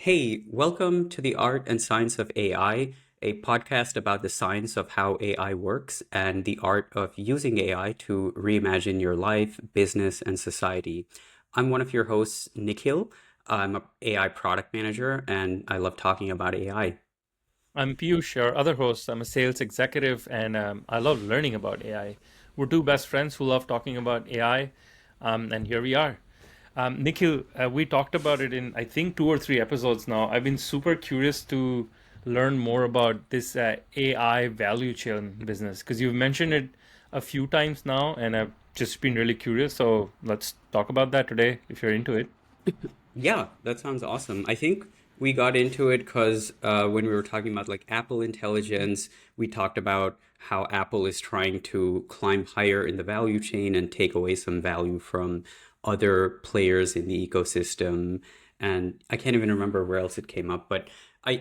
Hey, welcome to the Art and Science of AI, a podcast about the science of how AI works and the art of using AI to reimagine your life, business, and society. I'm one of your hosts, Nikhil. I'm an AI product manager, and I love talking about AI. I'm Piyush, your other host. I'm a sales executive and I love learning about AI. We're two best friends who love talking about AI, and here we are. Nikhil, we talked about it in, I think, two or three episodes now. I've been super curious to learn more about this AI value chain business because you've mentioned it a few times now, and I've just been really curious. So let's talk about that today if you're into it. Yeah, that sounds awesome. I think we got into it because when we were talking about like Apple Intelligence, we talked about how Apple is trying to climb higher in the value chain and take away some value from other players in the ecosystem. And I can't even remember where else it came up, but I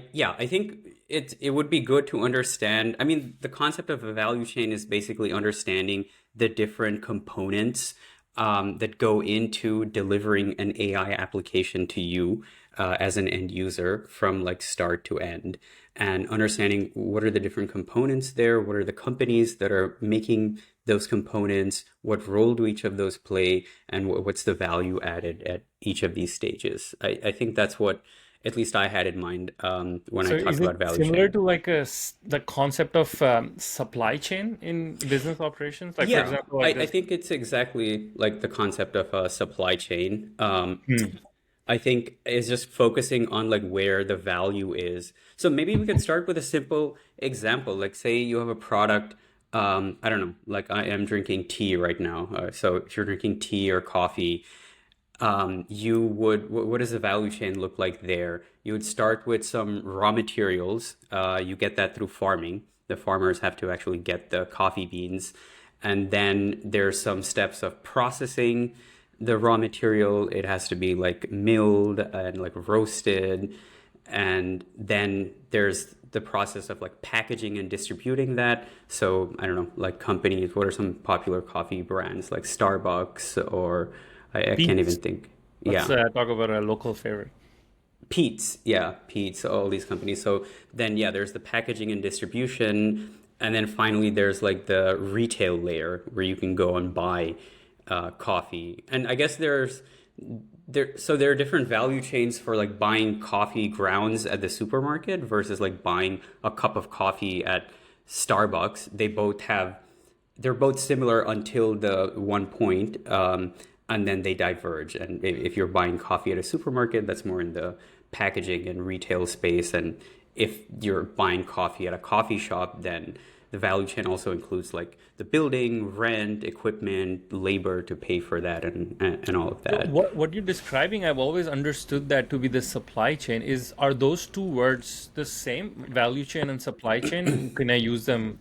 think it would be good to understand. I mean, the concept of a value chain is basically understanding the different components that go into delivering an AI application to you as an end user from like start to end, and understanding what are the different components there, what are the companies that are making those components, what role do each of those play, and what's the value added at each of these stages. I think that's what at least I had in mind when I So talked is it about value similar chain. to like the concept of supply chain in business operations? Like for Yeah, example, I, like I this. think it's exactly like the concept of a supply chain. Hmm. I think is just focusing on like where the value is. So maybe we could start with a simple example. Like say you have a product, I don't know, like I am drinking tea right now. So if you're drinking tea or coffee, you would, what does the value chain look like there? You would start with some raw materials. You get that through farming. The farmers have to actually get the coffee beans. And then there's some steps of processing the raw material. It has to be like milled and like roasted. And then there's the process of like packaging and distributing that. So I don't know, like companies, what are some popular coffee brands like Starbucks or I can't even Beats. think. Let's Yeah. talk about a local favorite. Pete's, yeah, Pete's, all these companies. So then, yeah, there's the packaging and distribution, and then finally there's like the retail layer where you can go and buy coffee. And I guess there are different value chains for like buying coffee grounds at the supermarket versus like buying a cup of coffee at Starbucks. They're both similar until the one point, and then they diverge. And if you're buying coffee at a supermarket, that's more in the packaging and retail space. And if you're buying coffee at a coffee shop, then the value chain also includes like the building, rent, equipment, labor to pay for that, and all of So that. what you're describing, I've always understood that to be the supply chain. Are those two words the same? Value chain and supply chain? Can I use them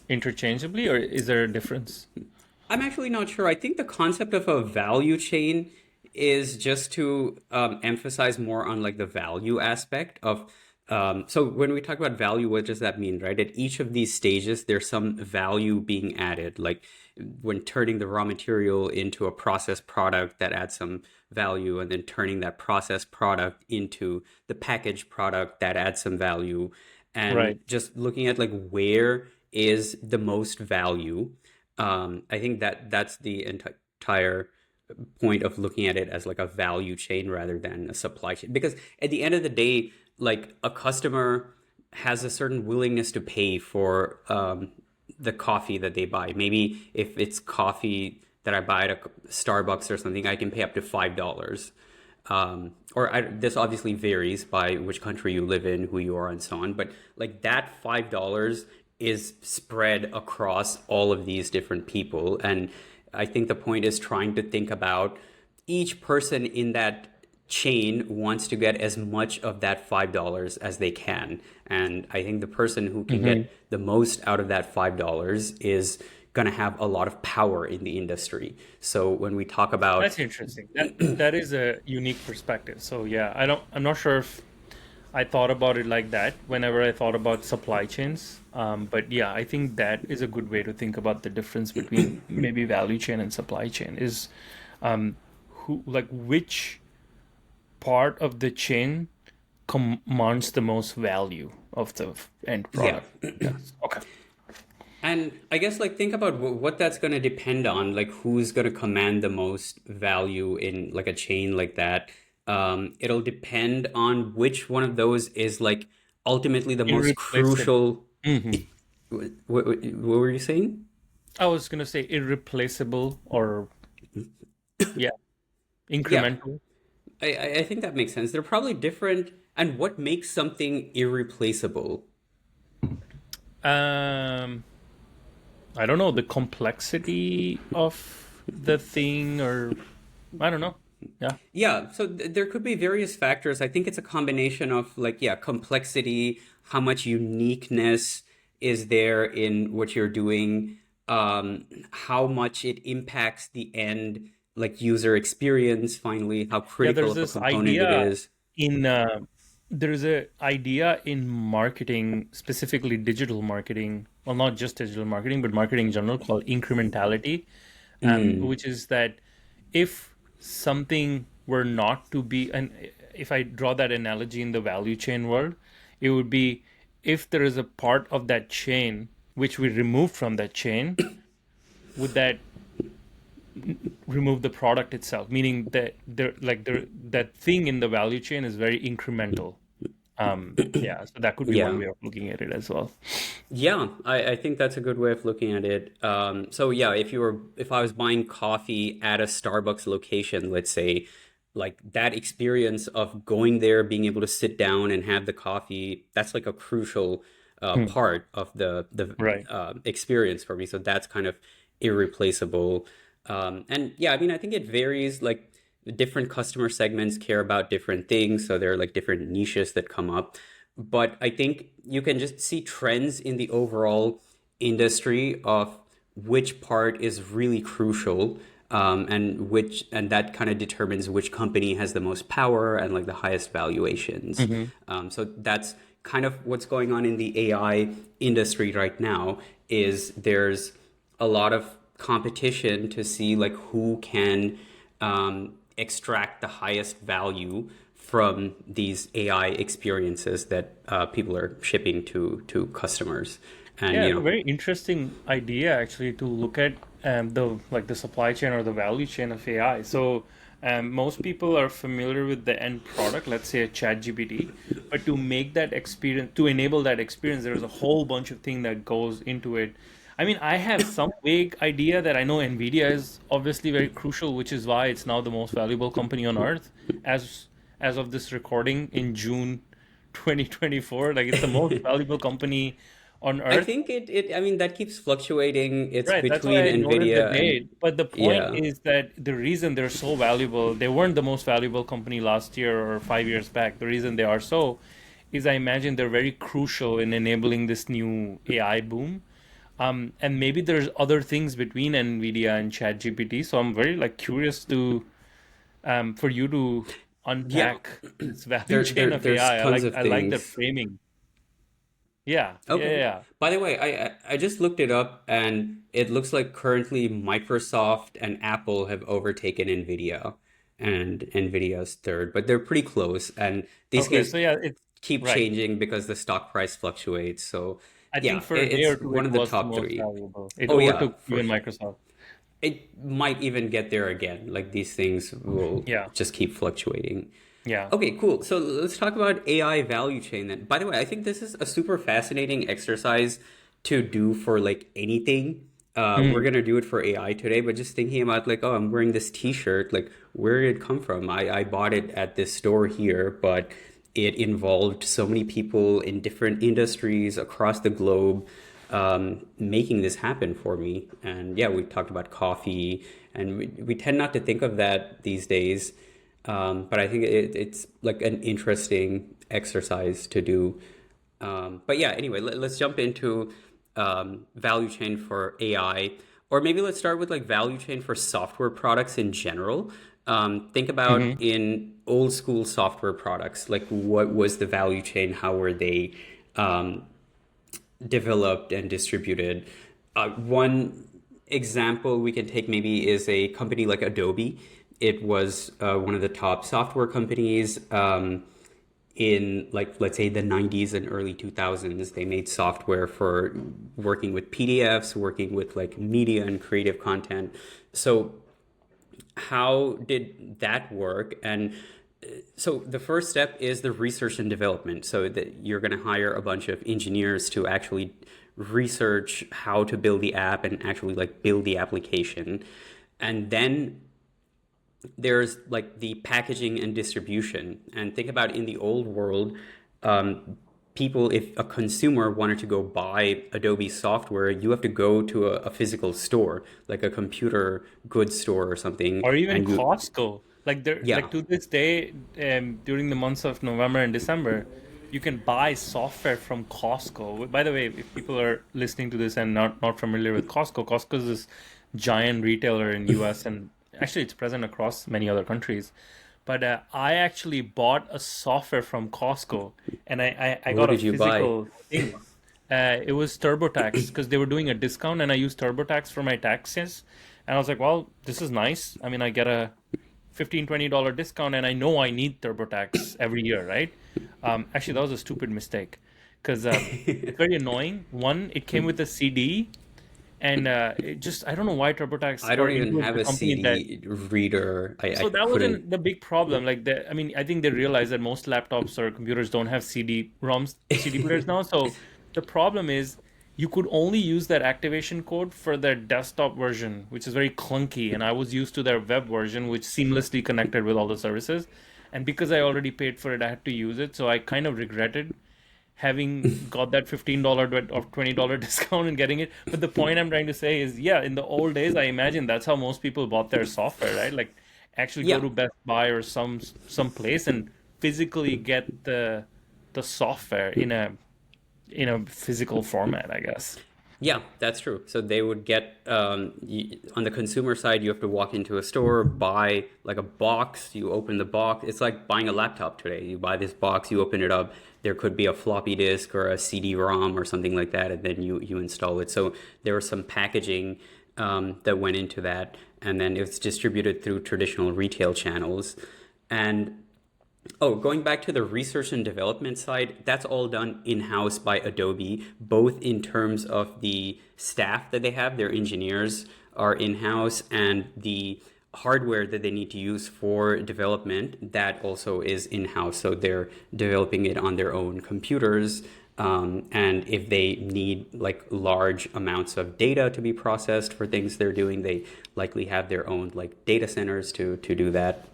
interchangeably, or is there a difference? I'm actually not sure. I think the concept of a value chain is just to emphasize more on like the value aspect of. So when we talk about value, what does that mean, right? At each of these stages, there's some value being added. Like when turning the raw material into a processed product that adds some value, and then turning that processed product into the packaged product that adds some value, and Right. just looking at like where is the most value. I think that that's the entire point of looking at it as like a value chain rather than a supply chain. Because at the end of the day, like a customer has a certain willingness to pay for the coffee that they buy. Maybe if it's coffee that I buy at a Starbucks or something, I can pay up to $5. This obviously varies by which country you live in, who you are, and so on. But like that $5 is spread across all of these different people, and I think the point is trying to think about each person in that chain wants to get as much of that $5 as they can. And I think the person who can Hmm. get the most out of that $5 is going to have a lot of power in the industry. So when we talk about, That's interesting. That is a unique perspective. So yeah, I'm not sure if I thought about it like that whenever I thought about supply chains. But yeah, I think that is a good way to think about the difference between maybe value chain and supply chain is who like which part of the chain commands the most value of the end Yeah. product. Yes. Okay. And I guess like think about what that's going to depend on, like who's going to command the most value in like a chain like that. It'll depend on which one of those is like ultimately the most Irreplaceable. crucial. Hmm. What were you saying? I was gonna say irreplaceable or yeah, Yeah, incremental. I think that makes sense. They're probably different. And what makes something irreplaceable? Um, I don't know the complexity of the thing, or I don't know. Yeah, Yeah, so there could be various factors. I think it's a combination of like, yeah, complexity, how much uniqueness is there in what you're doing, how much it impacts the end, like user experience, finally, how yeah. critical There's of a this component it idea is. in there's a idea in marketing, specifically digital marketing. Well, not just digital marketing, but marketing in general, called incrementality, Mm, which is that if something were not to be, and if I draw that analogy in the value chain world, it would be if there is a part of that chain which we remove from that chain, would that remove the product itself? Meaning that that thing in the value chain is very incremental. Yeah, so that could be one yeah. way of looking at it as well. Yeah, I think that's a good way of looking at it. So yeah, if I was buying coffee at a Starbucks location, let's say, like that experience of going there, being able to sit down and have the coffee, that's like a crucial Hmm. part of the Right. experience for me. So that's kind of irreplaceable. And yeah, I mean, I think it varies. Like different customer segments care about different things, so there are like different niches that come up. But I think you can just see trends in the overall industry of which part is really crucial, and that kind of determines which company has the most power and like the highest valuations. Hmm. So that's kind of what's going on in the AI industry right now. Is there's a lot of competition to see like who can extract the highest value from these AI experiences that people are shipping to customers. And Yeah, you it's a know, very interesting idea actually to look at the supply chain or the value chain of AI. So most people are familiar with the end product, let's say a chat GPT, but to make that experience, to enable that experience, there's a whole bunch of things that goes into it. I mean, I have some vague idea that I know NVIDIA is obviously very crucial, which is why it's now the most valuable company on earth as as of this recording in June 2024. Like it's the most valuable company on I earth. think I mean, that keeps fluctuating. It's Right, that's why between I noted the NVIDIA and date. But the point yeah. is that the reason they're so valuable, they weren't the most valuable company last year or 5 years back. The reason they are so is I imagine they're very crucial in enabling this new AI boom. And maybe there's other things between NVIDIA and ChatGPT. So I'm very like curious to for you to Yeah, unpack this value chain of there's AI. tons of I like the things. framing. Yeah, yeah, Okay. yeah. By the way, I just looked it up and it looks like currently Microsoft and Apple have overtaken NVIDIA, and NVIDIA's third, but they're pretty close, and these Okay, guys so yeah, it's keep right. changing because the stock price fluctuates. So I think yeah, for a day it's or two, one it of the was the top most three. valuable. It Oh yeah, overtook for even sure. Microsoft. It might even get there again. Like these things will Yeah, just keep fluctuating. yeah. Okay, cool. So let's talk about AI value chain then. By the way, I think this is a super fascinating exercise to do for like anything. We're Mm. gonna do it for AI today, but just thinking about like, oh, I'm wearing this t-shirt, like where did it come from? I bought it at this store here, but it involved so many people in different industries across the globe making this happen for me. And yeah, we talked about coffee, and we tend not to think of that these days. But I think it's like an interesting exercise to do. But yeah, anyway, let's jump into value chain for AI, or maybe let's start with like value chain for software products in general. Think about Hmm. in old school software products, like what was the value chain? How were they developed and distributed? One example we can take maybe is a company like Adobe. It was one of the top software companies. in like let's say the 90s and early 2000s. They made software for working with PDFs, working with like media and creative content. So how did that work? And so the first step is the research and development. So that you're going to hire a bunch of engineers to actually research how to build the app and actually like build the application. And then there's like the packaging and distribution. And think about in the old world, people, if a consumer wanted to go buy Adobe software, you have to go to a physical store, like a computer goods store or something, Or even and you, Costco. Like there, yeah, like to this day, during the months of November and December, you can buy software from Costco. By the way, if people are listening to this and not familiar with Costco, Costco is this giant retailer in US, and actually it's present across many other countries. But I actually bought a software from Costco, and I what got a did you buy? physical thing. It was TurboTax because they were doing a discount, and I used TurboTax for my taxes. And I was like, well, this is nice. I mean, I get a $15-20 discount, and I know I need TurboTax every year, right? Actually, that was a stupid mistake because it's very annoying. One, it came with a CD, and it just I don't know why TurboTax I or don't even Intuit, have the a company that CD reader. I so that couldn't. wasn't the big problem. Like I mean, I think they realize that most laptops or computers don't have CD-ROMs, CD players now. So the problem is you could only use that activation code for their desktop version, which is very clunky. And I was used to their web version, which seamlessly connected with all the services. And because I already paid for it, I had to use it. So I kind of regretted having got that $15 or $20 discount and getting it. But the point I'm trying to say is, yeah, in the old days, I imagine that's how most people bought their software, right? Like actually go Yeah, to Best Buy or some place and physically get the software in a physical format, I guess. yeah, that's true. So they would get on the consumer side, you have to walk into a store, buy like a box. You open the box. It's like buying a laptop today. You buy this box, you open it up. There could be a floppy disk or a CD-ROM or something like that, and then you install it. So there was some packaging that went into that, and then it's distributed through traditional retail channels. And oh, going back to the research and development side, that's all done in-house by Adobe, both in terms of the staff that they have, their engineers are in-house, and the hardware that they need to use for development, that also is in-house. So they're developing it on their own computers. And if they need like large amounts of data to be processed for things they're doing, they likely have their own like data centers to do that.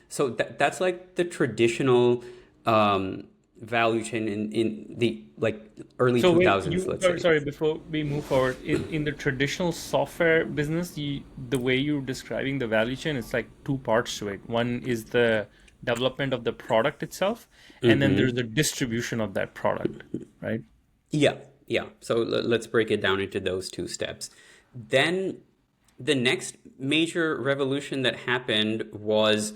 So that's like the traditional value chain in the like early So wait, 2000s, let's sorry, say. sorry, before we move forward, in the traditional software business, the way you're describing the value chain, it's like two parts to it. One is the development of the product itself, and then there's the distribution of that product, right? Yeah, yeah. So let's break it down into those two steps. Then the next major revolution that happened was,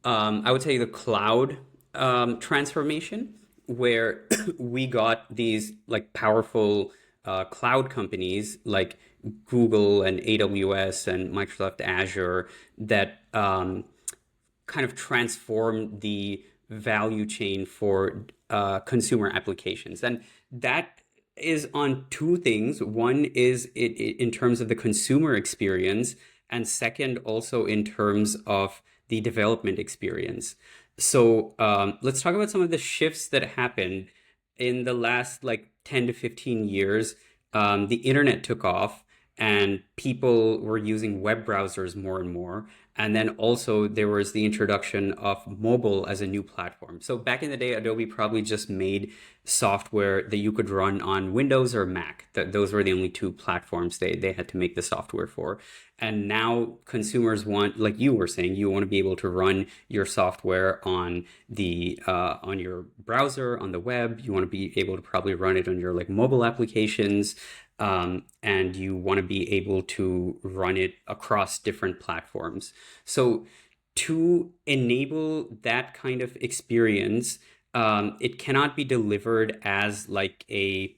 I would say, the cloud transformation, where we got these like powerful cloud companies like Google and AWS and Microsoft Azure that kind of transform the value chain for consumer applications. And that is on two things. One is in terms of the consumer experience, and second, also in terms of the development experience. So let's talk about some of the shifts that happened in the last like 10 to 15 years. The internet took off and people were using web browsers more and more. And then also there was the introduction of mobile as a new platform. So back in the day, Adobe probably just made software that you could run on Windows or Mac. Those were the only two platforms they had to make the software for. And now consumers want, like you were saying, you want to be able to run your software on the on your browser, on the web. You want to be able to probably run it on your like mobile applications, and you want to be able to run it across different platforms. So to enable that kind of experience, it cannot be delivered as like a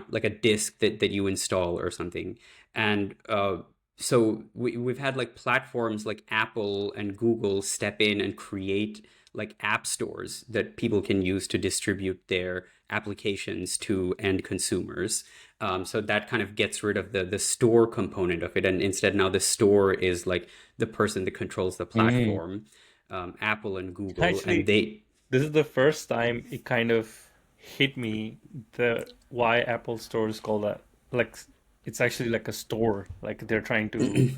like a disk that you install or something. And so we've had like platforms like Apple and Google step in and create like app stores that people can use to distribute their applications to end consumers. So that kind of gets rid of the store component of it, and instead now the store is like the person that controls the Mm. platform, Apple and Google, and Actually, they this is the first time it kind of hit me the why Apple Store is called that. Like it's actually like a store. Like they're trying to.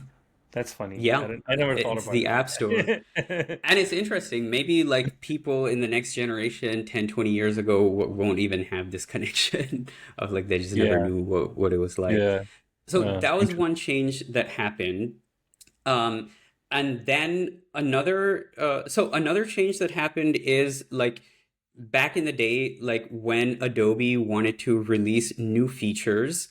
That's funny. yeah, I never thought it's about the App Store. that. And it's interesting. Maybe like people in the next generation 10, 20 years ago won't even have this connection of like they just never Yeah, knew what it was like. yeah. So that was Interesting. one change that happened. Um, and then another change that happened is like back in the day, like when Adobe wanted to release new features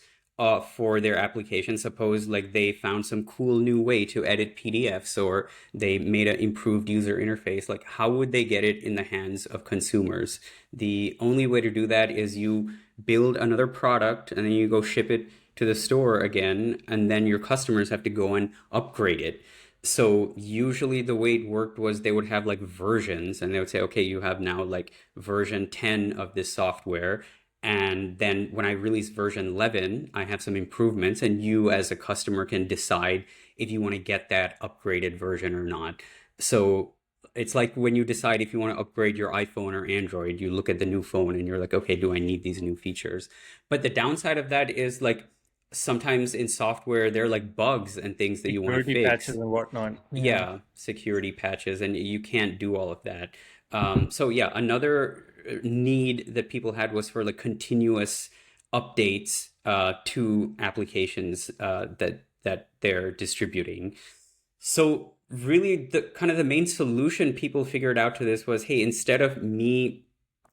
for their application, suppose like they found some cool new way to edit PDFs or they made an improved user interface, like how would they get it in the hands of consumers? The only way to do that is you build another product and then you go ship it to the store again, and then your customers have to go and upgrade it. So usually the way it worked was they would have like versions and they would say, okay, you have now like version 10 of this software. And then when I release version 11, I have some improvements, and you as a customer can decide if you want to get that upgraded version or not. So it's like when you decide if you want to upgrade your iPhone or Android, you look at the new phone and you're like, okay, do I need these new features? But the downside of that is like sometimes in software, there are like bugs and things that you want to Security patches fix. and whatnot. Yeah. Yeah, security patches, and you can't do all of that. So yeah, another need that people had was for like continuous updates to applications that they're distributing. So really, the kind of the main solution people figured out to this was, hey, instead of me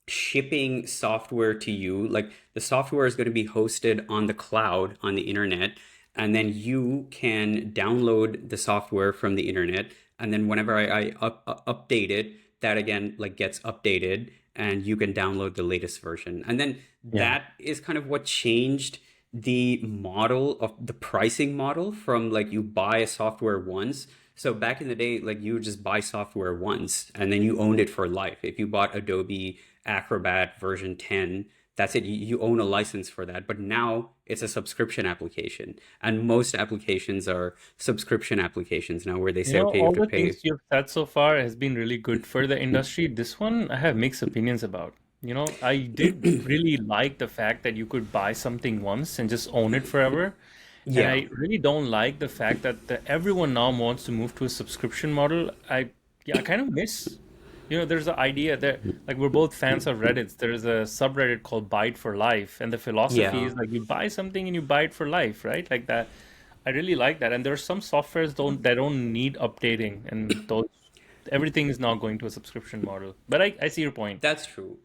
shipping software to you, like the software is going to be hosted on the cloud on the internet, and then you can download the software from the internet, and then whenever I update it, that again like gets updated, and you can download the latest version. And then Yeah. that is kind of what changed the model of the pricing model from like you buy a software once. So back in the day, like you would just buy software once and then you owned it for life. If you bought Adobe Acrobat version 10, that's it. You own a license for that. But now it's a subscription application. And most applications are subscription applications now where they You say, know, okay, you have all to the pay. things you've said so far has been really good for the industry. This one I have mixed opinions about. You know, I did really like the fact that you could buy something once and just own it forever. And Yeah. I really don't like the fact that everyone now wants to move to a subscription model. Yeah, I kind of miss, there's the idea that like we're both fans of Reddits. There's a subreddit called Buy It for Life, and the philosophy Yeah. is like you buy something and you buy it for life, right? Like that. I really like that. And there are some softwares don't need updating, and those everything is now going to a subscription model. But I see your point. That's true.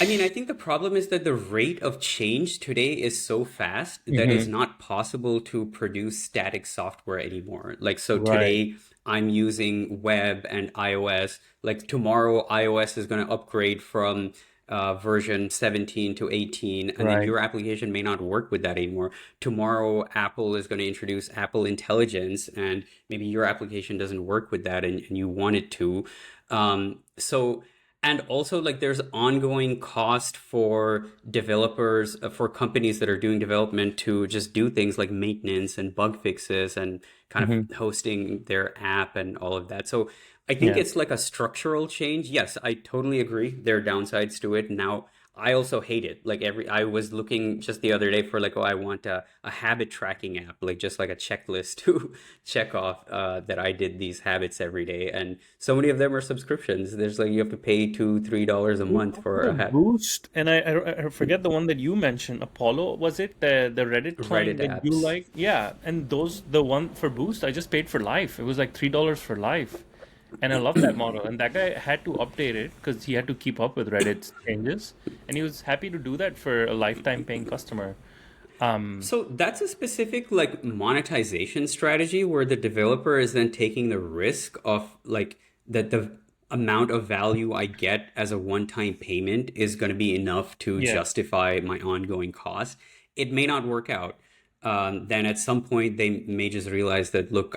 I mean, I think the problem is that the rate of change today is so fast that it's Hmm. not possible to produce static software anymore. Like, so Right, today I'm using web and iOS. Like, tomorrow, iOS is going to upgrade from version 17 to 18, and then right. your application may not work with that anymore. Tomorrow, Apple is going to introduce Apple Intelligence, and maybe your application doesn't work with that and you want it to. So, and also like there's ongoing cost for developers, for companies that are doing development to just do things like maintenance and bug fixes and kind Hmm. of hosting their app and all of that. So I think Yeah. it's like a structural change. Yes, I totally agree. There are downsides to it. Now, I also hate it. Like I was looking just the other day for like, oh, I want a habit tracking app, like just like a checklist to check off that I did these habits every day. And so many of them are subscriptions. There's like you have to pay $2, $3 a month for The a Boost, and I forget the one that you mentioned, Apollo, was it the Reddit client Reddit that you apps. like? Yeah, and the one for Boost, I just paid for life. It was like $3 for life, and I love that model. And that guy had to update it because he had to keep up with Reddit's changes, and he was happy to do that for a lifetime paying customer. Um, So that's a specific like monetization strategy where the developer is then taking the risk of like that the amount of value I get as a one-time payment is going to be enough to yeah, justify my ongoing cost. It may not work out. Then at some point they may just realize that look,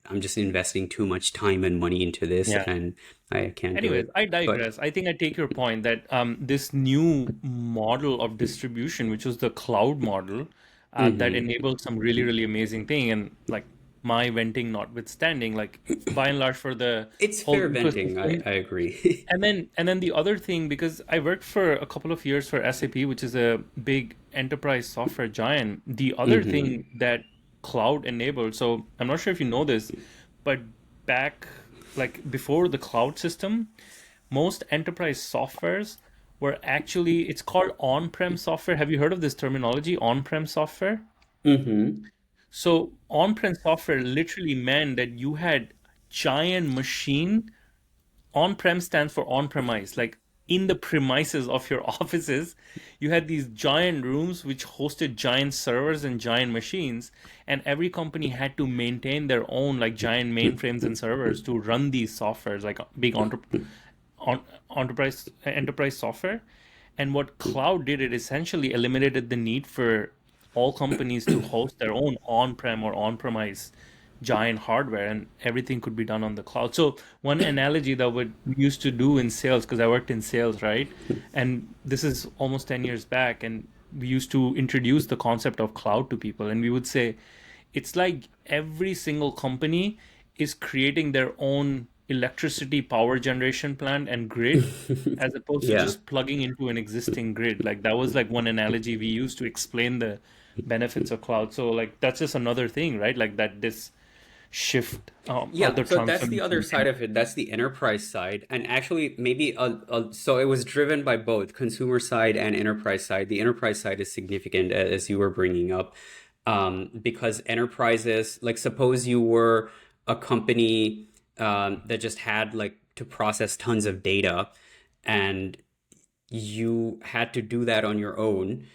I'm just investing too much time and money into this, Yeah. and I can't do Anyways, it. I But digress. I think I take your point that this new model of distribution, which was the cloud model, that mhm. enabled some really, really amazing thing. And like my venting notwithstanding, like by and large for the It's whole fair venting. I, ecosystem. I agree. And then the other thing, because I worked for a couple of years for SAP, which is a big enterprise software giant. The other hmm thing that cloud enabled, so I'm not sure if you know this, but back like before the cloud system, most enterprise softwares were actually, it's called on-prem software. Have you heard of this terminology, on-prem software? hmm So on-prem software literally meant that you had giant machine. On-prem stands for on-premise, like in the premises of your offices, you had these giant rooms which hosted giant servers and giant machines, and every company had to maintain their own like giant mainframes and servers to run these softwares, like big on, enterprise software. And what cloud did, it essentially eliminated the need for all companies to host their own on-prem or on-premise giant hardware, and everything could be done on the cloud. So one analogy that we used to do in sales, because I worked in sales, right? And this is almost 10 years back, and we used to introduce the concept of cloud to people, and we would say it's like every single company is creating their own electricity power generation plant and grid, as opposed to Yeah. just plugging into an existing grid. Like that was like one analogy we used to explain the benefits of cloud. So like that's just another thing, right? Like that this shift, or Yeah, the so that's the other transformation. side of it. That's the enterprise side. And actually, maybe so it was driven by both consumer side and enterprise side. The enterprise side is significant, as you were bringing up, because enterprises, like suppose you were a company that just had like to process tons of data, and you had to do that on your own.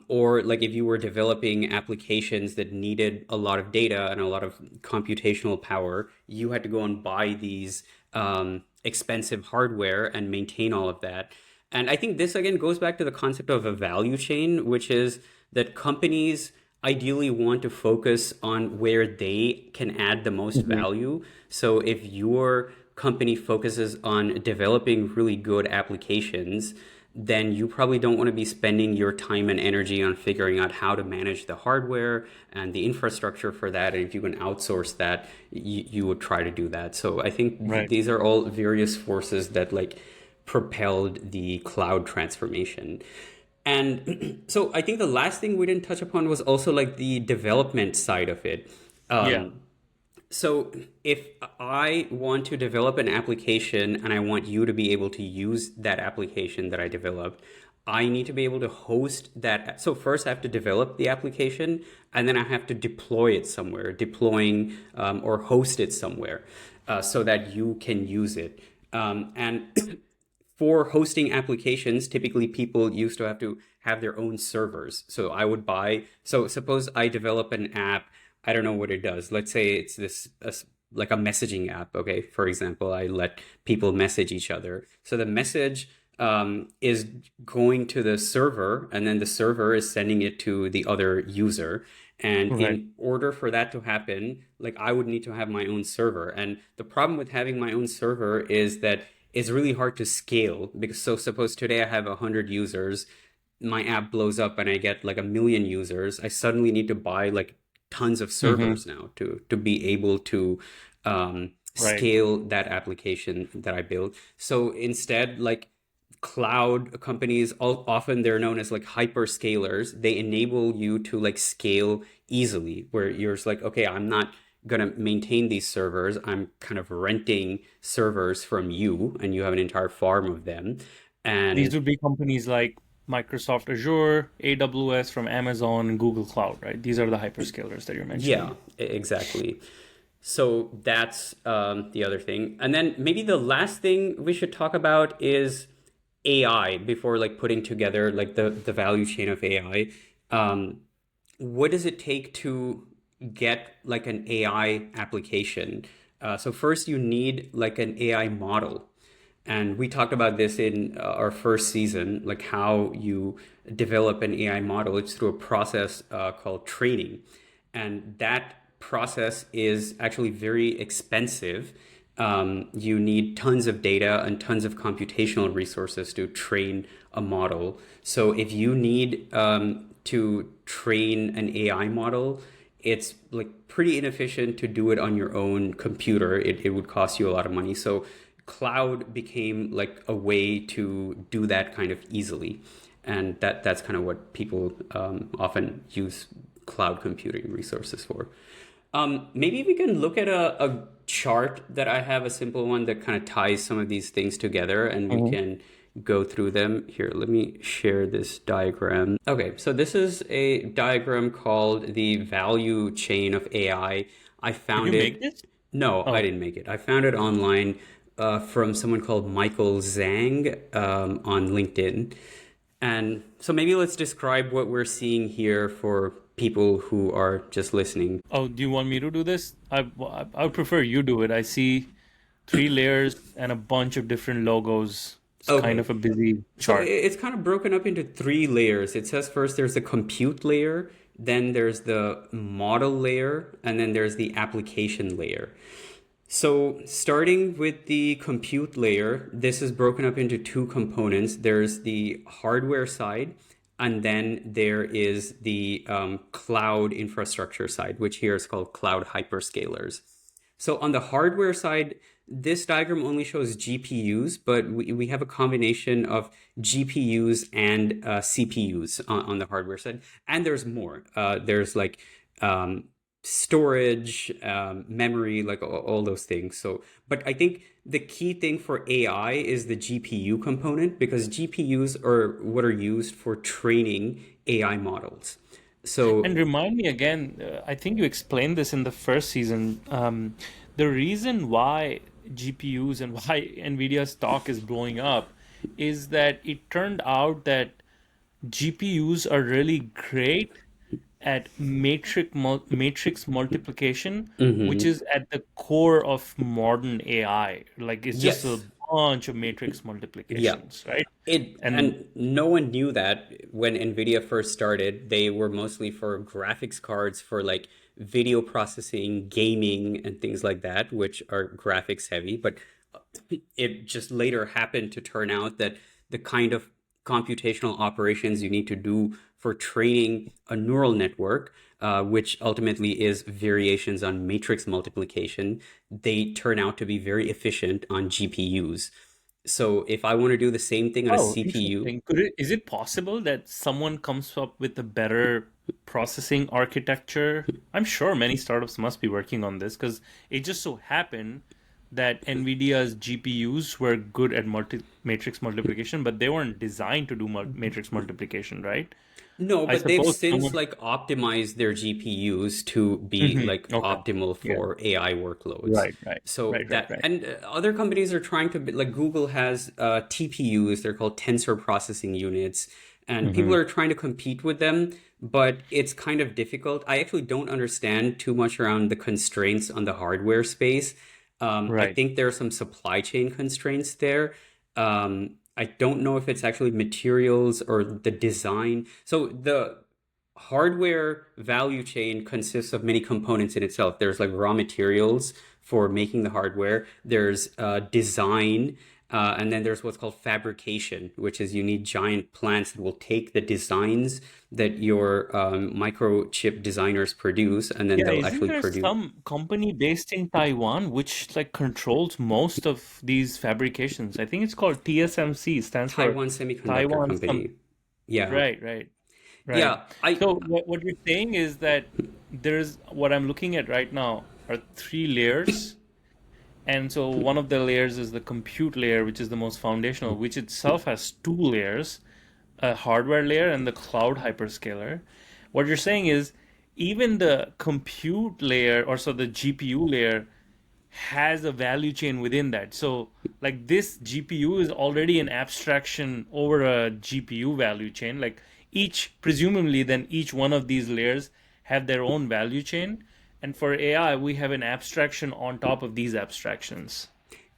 Or like if you were developing applications that needed a lot of data and a lot of computational power, you had to go and buy these expensive hardware and maintain all of that. And I think this again goes back to the concept of a value chain, which is that companies ideally want to focus on where they can add the most Mhm. value. So if your company focuses on developing really good applications, then you probably don't want to be spending your time and energy on figuring out how to manage the hardware and the infrastructure for that. And if you can outsource that, you would try to do that. So I think Right. these are all various forces that like propelled the cloud transformation. And so I think the last thing we didn't touch upon was also like the development side of it. Yeah. So if I want to develop an application and I want you to be able to use that application that I developed, I need to be able to host that. So first I have to develop the application and then I have to deploy it somewhere, deploying or host it somewhere so that you can use it. And for hosting applications, typically people used to have to have their own servers. So I would buy, so suppose I develop an app, I don't know what it does. Let's say it's like a messaging app, okay? For example, I let people message each other. So the message is going to the server, and then the server is sending it to the other user. And Right. in order for that to happen, like I would need to have my own server. And the problem with having my own server is that it's really hard to scale because so suppose today I have 100 users, my app blows up and I get like 1 million users. I suddenly need to buy like tons of Hmm. servers now to be able to Right. scale that application that I built. So instead, like cloud companies, often they're known as like hyperscalers. They enable you to like scale easily, where you're just like, okay, I'm not gonna maintain these servers. I'm kind of renting servers from you, and you have an entire farm of them. These And would be companies like Microsoft Azure, AWS from Amazon, and Google Cloud, right? These are the hyperscalers that you're mentioning. yeah, exactly. So that's the other thing. And then maybe the last thing we should talk about is AI before like putting together like the value chain of AI. Um, what does it take to get like an AI application? So first you need like an AI model. And we talked about this in our first season, like how you develop an AI model. It's through a process called training. And that process is actually very expensive. You need tons of data and tons of computational resources to train a model. So if you need to train an AI model, it's like pretty inefficient to do it on your own computer. It would cost you a lot of money. So cloud became like a way to do that kind of easily. And that's kind of what people often use cloud computing resources for. Maybe we can look at a chart that I have, a simple one that kind of ties some of these things together, and we Mhm. can go through them. Here, let me share this diagram. Okay, so this is a diagram called the value chain of AI. I Did found you make it. this? No, I Oh, didn't make it. I found it online from someone called Michael Zhang on LinkedIn. And so maybe let's describe what we're seeing here for people who are just listening. oh, do you want me to do this? I would prefer you do it. I see three layers and a bunch of different logos. It's kind Okay. of a busy So chart. it's kind of broken up into three layers. It says first there's the compute layer, then there's the model layer, and then there's the application layer. So starting with the compute layer, this is broken up into two components. There's the hardware side, and then there is the cloud infrastructure side, which here is called cloud hyperscalers. So on the hardware side, this diagram only shows GPUs, but we have a combination of GPUs and CPUs on the hardware side. And there's more. There's like um, storage, memory, like all those things. So, but I think the key thing for AI is the GPU component because GPUs are what are used for training AI models. And So remind me again, I think you explained this in the first season. The reason why GPUs and why NVIDIA stock is blowing up is that it turned out that GPUs are really great at matrix multiplication, which mhm. is at the core of modern AI. Like it's just a Yes. bunch of matrix Yeah. multiplications, right? It And and no one knew that when NVIDIA first started. They were mostly for graphics cards for like video processing, gaming, and things like that, which are graphics heavy. But it just later happened to turn out that the kind of computational operations you need to do for training a neural network, which ultimately is variations on matrix multiplication, they turn out to be very efficient on GPUs. So if I want to do the same thing on a oh, CPU, interesting. Is it possible that someone comes up with a better processing architecture? I'm sure many startups must be working on this because it just so happened that NVIDIA's GPUs were good at matrix multiplication, but they weren't designed to do matrix multiplication, right? no, I but they've suppose since someone. like optimized their GPUs to be Mhm. like Okay. optimal Yeah. for AI workloads. Right, right, So right, right, that right. and other companies are trying to like Google has TPUs, they're called tensor processing units, and people Hmm. are trying to compete with them, but it's kind of difficult. I actually don't understand too much around the constraints on the hardware space. I Right. think there are some supply chain constraints there. I don't know if it's actually materials or the design. So the hardware value chain consists of many components in itself. There's like raw materials for making the hardware. There's design, and then there's what's called fabrication, which is you need giant plants that will take the designs that your microchip designers produce, and then Yeah, they'll isn't actually there produce. some company based in Taiwan which like controls most of these fabrications? I think it's called TSMC, stands for Taiwan Semiconductor Taiwan some. Company. Yeah. Right, right, right. Yeah. I So what you're saying is that there's what I'm looking at right now are three layers. And so one of the layers is the compute layer, which is the most foundational, which itself has two layers, a hardware layer and the cloud hyperscaler. What you're saying is even the compute layer, or so the GPU layer, has a value chain within that. So like this GPU is already an abstraction over a GPU value chain. Like each, presumably then each one of these layers have their own value chain. And for AI, we have an abstraction on top of these abstractions.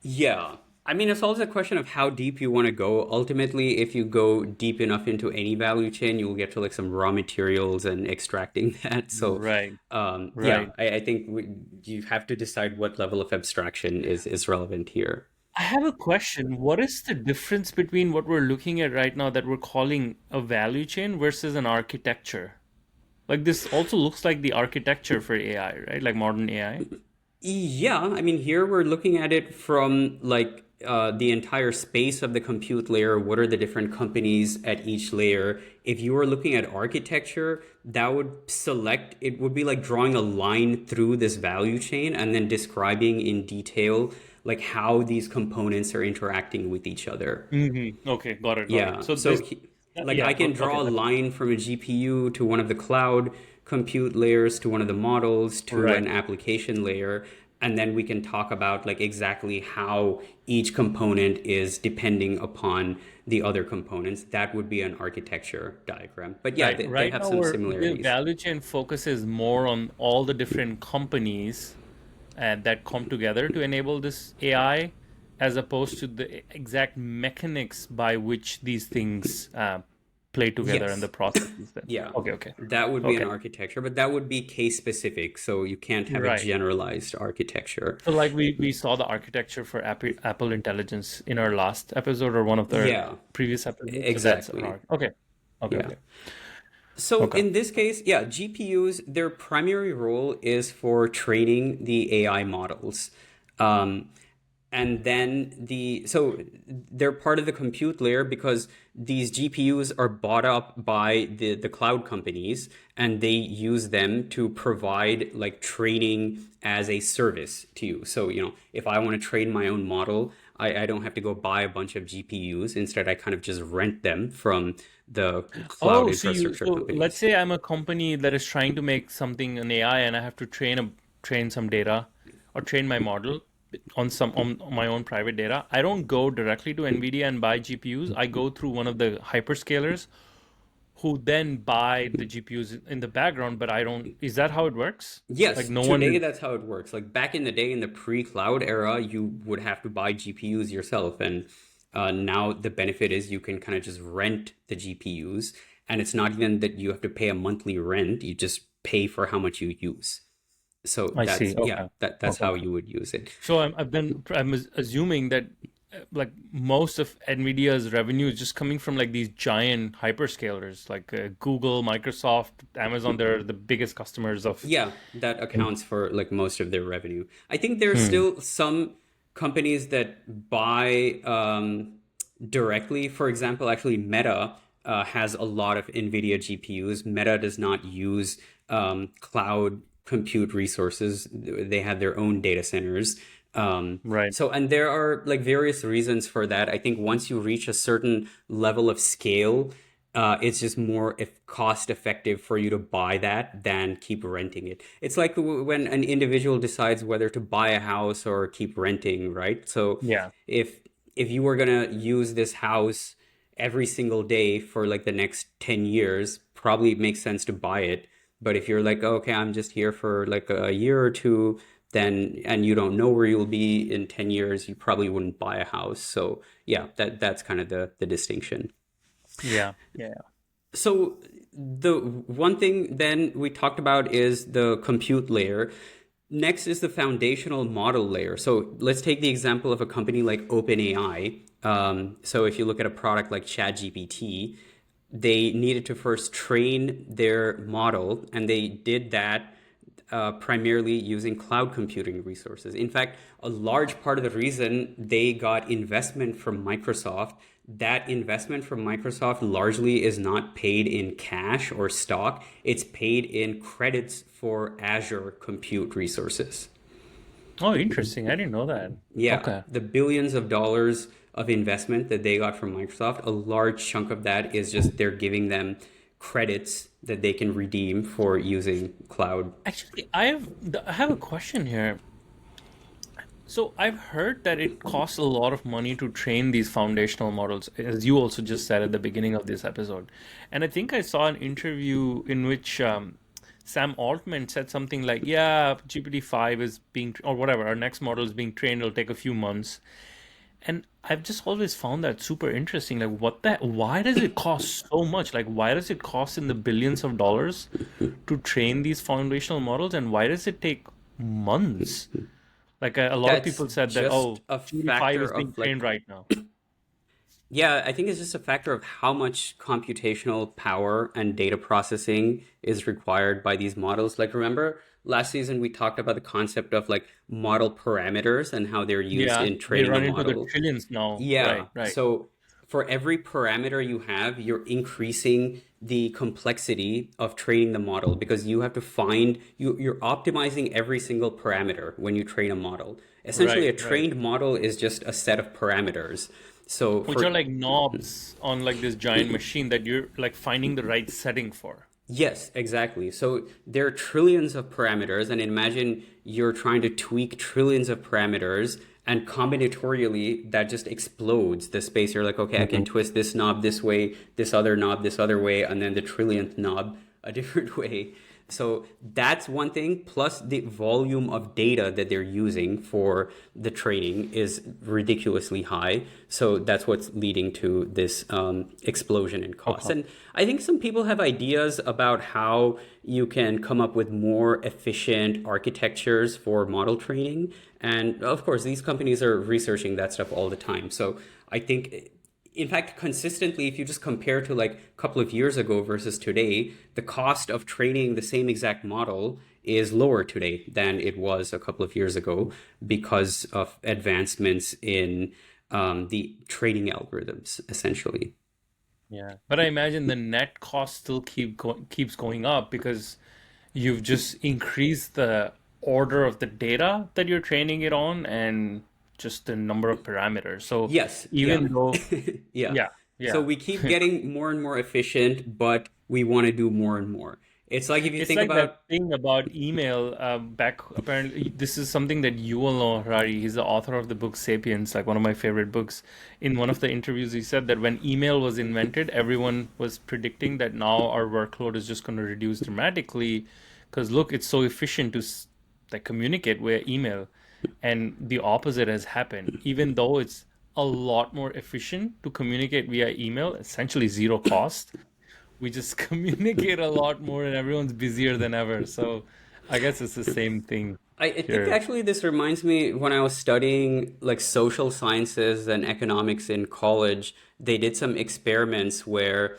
Yeah. I mean, it's also a question of how deep you want to go. Ultimately, if you go deep enough into any value chain, you'll get to like some raw materials and extracting that. So, Right, yeah, right. I think you have to decide what level of abstraction is relevant here. I have a question. What is the difference between what we're looking at right now that we're calling a value chain versus an architecture? Like this also looks like the architecture for AI, right? Like modern AI. Yeah, I mean, here we're looking at it from like the entire space of the compute layer. What are the different companies at each layer? If you were looking at architecture, that would select, it would be like drawing a line through this value chain and then describing in detail like how these components are interacting with each other. Okay, got it, got it. Yeah. So So, this, like, I yeah, can okay, draw a that, line from a GPU to one of the cloud compute layers to one of the models to right, an application layer. And then we can talk about, like, exactly how each component is depending upon the other components. That would be an architecture diagram. But yeah, right. they Right have now, some the similarities. value chain focuses more on all the different companies and that come together to enable this AI, as opposed to the exact mechanics by which these things play together and the Yes. processes. Then, Yeah. okay, okay, That would be an okay, architecture, but that would be case specific. So you can't have a right. generalized architecture. So, like we saw the architecture for Apple Intelligence in our last episode or one of the Yeah, previous episodes. So that's an exactly. arc. Okay, okay, Yeah. okay, So okay. in this case, yeah, GPUs, their primary role is for training the AI models. Um, and then they're part of the compute layer because these GPUs are bought up by the cloud companies and they use them to provide like training as a service to you. So, if I want to train my own model, I don't have to go buy a bunch of GPUs. Instead, I kind of just rent them from the cloud Oh, so infrastructure let's companies. say I'm a company that is trying to make something an AI and I have to train some data or train my model on my own private data. I don't go directly to NVIDIA and buy GPUs. I go through one of the hyperscalers who then buy the GPUs in the background, but I don't. Is that how it works? Like Yes, no one today is. that's how it works. Like back in the day, in the pre-cloud era, you would have to buy GPUs yourself, and now the benefit is you can kind of just rent the GPUs, and it's not even that you have to pay a monthly rent. You just pay for how much you use. So I that's see. yeah, Okay. that's Okay. how Okay. you would use it. So I'm assuming that like most of NVIDIA's revenue is just coming from like these giant hyperscalers like Google, Microsoft, Amazon. They're the biggest customers of. Yeah, that accounts for like most of their revenue. I think there are Hmm. still some companies that buy directly. For example, actually, Meta has a lot of NVIDIA GPUs. Meta does not use cloud compute resources. They have their own data centers. Right. And there are like various reasons for that. I think once you reach a certain level of scale, it's just more if cost effective for you to buy that than keep renting it. It's like when an individual decides whether to buy a house or keep renting, right? So Yeah. if if you were gonna use this house every single day for like the next 10 years, probably it makes sense to buy it. But if you're like, okay, I'm just here for like a year or two, then and you don't know where you'll be in 10 years, you probably wouldn't buy a house. So yeah, that's kind of the distinction. Yeah. Yeah. So the one thing then we talked about is the compute layer. Next is the foundational model layer. So let's take the example of a company like OpenAI. So if you look at a product like ChatGPT, they needed to first train their model, and they did that primarily using cloud computing resources. In fact, a large part of the reason they got investment from Microsoft, that investment from Microsoft largely is not paid in cash or stock, it's paid in credits for Azure compute resources. Oh, interesting. I didn't know that. Yeah, Okay. the billions of dollars of investment that they got from Microsoft, a large chunk of that is just they're giving them credits that they can redeem for using cloud. Actually, I have a question here. So I've heard that it costs a lot of money to train these foundational models, as you also just said at the beginning of this episode. And I think I saw an interview in which Sam Altman said something like, "Yeah, GPT-5 is being, or whatever, our next model is being trained. It'll take a few months." And I've just always found that super interesting. Like, why does it cost so much? Like, why does it cost in the billions of dollars to train these foundational models? And why does it take months? Like, a lot of That's people said that, just oh, a 2-5 factor is being of trained like, right now. yeah, I think it's just a factor of how much computational power and data processing is required by these models. Like, remember last season we talked about the concept of like model parameters and how they're used Yeah, in they training a run into the model. trillions now. Yeah. Right, right, So for every parameter you have, you're increasing the complexity of training the model because you have to find you're optimizing every single parameter when you train a model. Essentially, right, a right. trained model is just a set of parameters. So Which are for like knobs on like this giant machine that you're like finding the right setting for. yes, exactly. So there are trillions of parameters, and imagine you're trying to tweak trillions of parameters, and combinatorially, that just explodes the space. You're like, okay, I can Mhm. twist this knob this way, this other knob this other way, and then the trillionth knob a different way. So that's one thing. Plus, the volume of data that they're using for the training is ridiculously high. So that's what's leading to this explosion in costs. Okay. And I think some people have ideas about how you can come up with more efficient architectures for model training. And of course, these companies are researching that stuff all the time. So I think in fact, consistently, if you just compare to like a couple of years ago versus today, the cost of training the same exact model is lower today than it was a couple of years ago because of advancements in the training algorithms, essentially. Yeah. But I imagine the net cost still keeps going up because you've just increased the order of the data that you're training it on and just the number of parameters. So Yes, yeah, even though, yeah. yeah, So yeah. we keep getting more and more efficient, but we want to do more and more. It's like if you It's think like that about, thing about email back. Apparently, this is something that Yuval Noah Harari, he's the author of the book *Sapiens*, like one of my favorite books. In one of the interviews, he said that when email was invented, everyone was predicting that now our workload is just going to reduce dramatically, because look, it's so efficient to like communicate via email, and the opposite has happened. Even though it's a lot more efficient to communicate via email, essentially zero cost, we just communicate a lot more and everyone's busier than ever. So I guess it's the same thing I think here. actually this reminds me when I was studying like social sciences and economics in college, they did some experiments where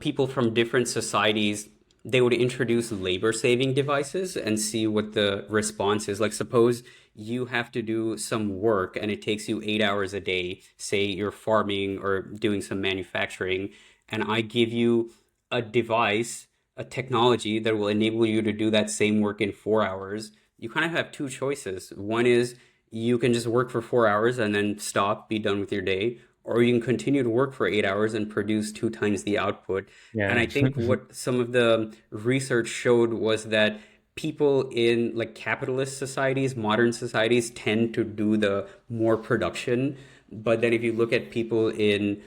people from different societies they would introduce labor saving devices and see what the response is. Like suppose you have to do some work and it takes you 8 hours a day, say you're farming or doing some manufacturing, and I give you a device, a technology that will enable you to do that same work in 4 hours. You kind of have two choices. One is you can just work for 4 hours and then stop, be done with your day, or you can continue to work for 8 hours and produce two times the output. And Yeah. I think what some of the research showed was that people in like capitalist societies, modern societies, tend to do the more production. But then if you look at people in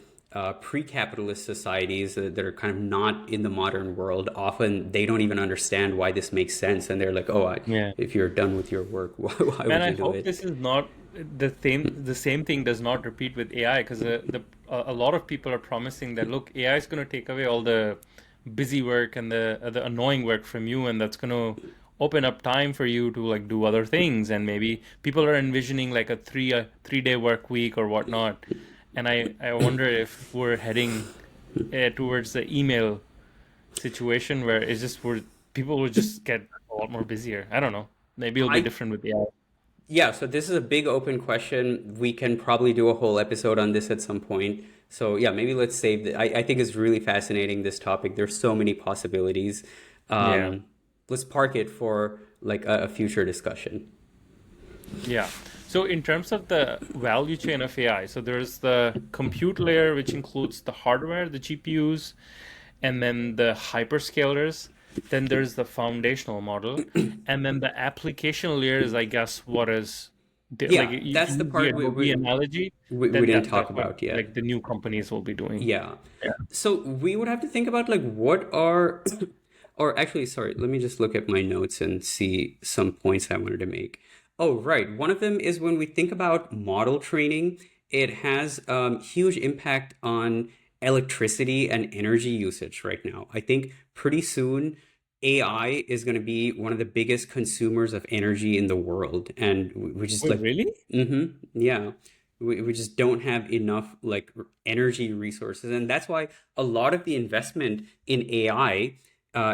pre-capitalist societies that are kind of not in the modern world, often they don't even understand why this makes sense, and they're like, "Oh, Yeah. if you're done with your work, why Man, would I you do hope it?" this is not the same thing does not repeat with AI, because a lot of people are promising that look, AI is going to take away all the busy work and the annoying work from you, and that's going to open up time for you to like do other things, and maybe people are envisioning like a 3-day work week or whatnot. And I wonder if we're heading towards the email situation where it's just where people will just get a lot more busier. I don't know. Maybe it'll be I different with AI. Yeah, so this is a big open question. We can probably do a whole episode on this at some point. So yeah, maybe let's save I think it's really fascinating, this topic. There's so many possibilities. Yeah. Um, let's park it for like a future discussion. Yeah. So in terms of the value chain of AI, so there's the compute layer, which includes the hardware, the GPUs, and then the hyperscalers. Then there's the foundational model, and then the application layer is, I guess, what is like Yeah, you that's the use the part Adobe analogy, we then didn't that's talk what about yet. like the new companies will be doing. Yeah. Yeah. So we would have to think about like what are, or actually, sorry, let me just look at my notes and see some points I wanted to make. Oh, right. One of them is when we think about model training, it has huge impact on electricity and energy usage right now. I think pretty soon AI is going to be one of the biggest consumers of energy in the world, and we just Wait, like, really? yeah, we just don't have enough like energy resources, and that's why a lot of the investment in AI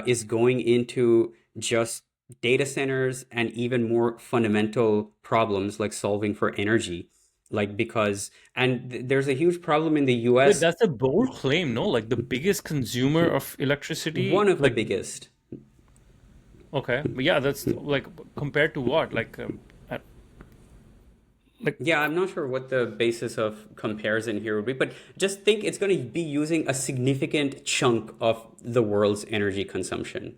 is going into just data centers and even more fundamental problems like solving for energy. Like because there's a huge problem in the Wait, US, that's a bold claim, no? Like the biggest consumer of one electricity, of the like biggest. okay, but yeah, that's like compared to what? Uh, like Yeah, I'm not sure what the basis of comparison here would be, but just think it's going to be using a significant chunk of the world's energy consumption.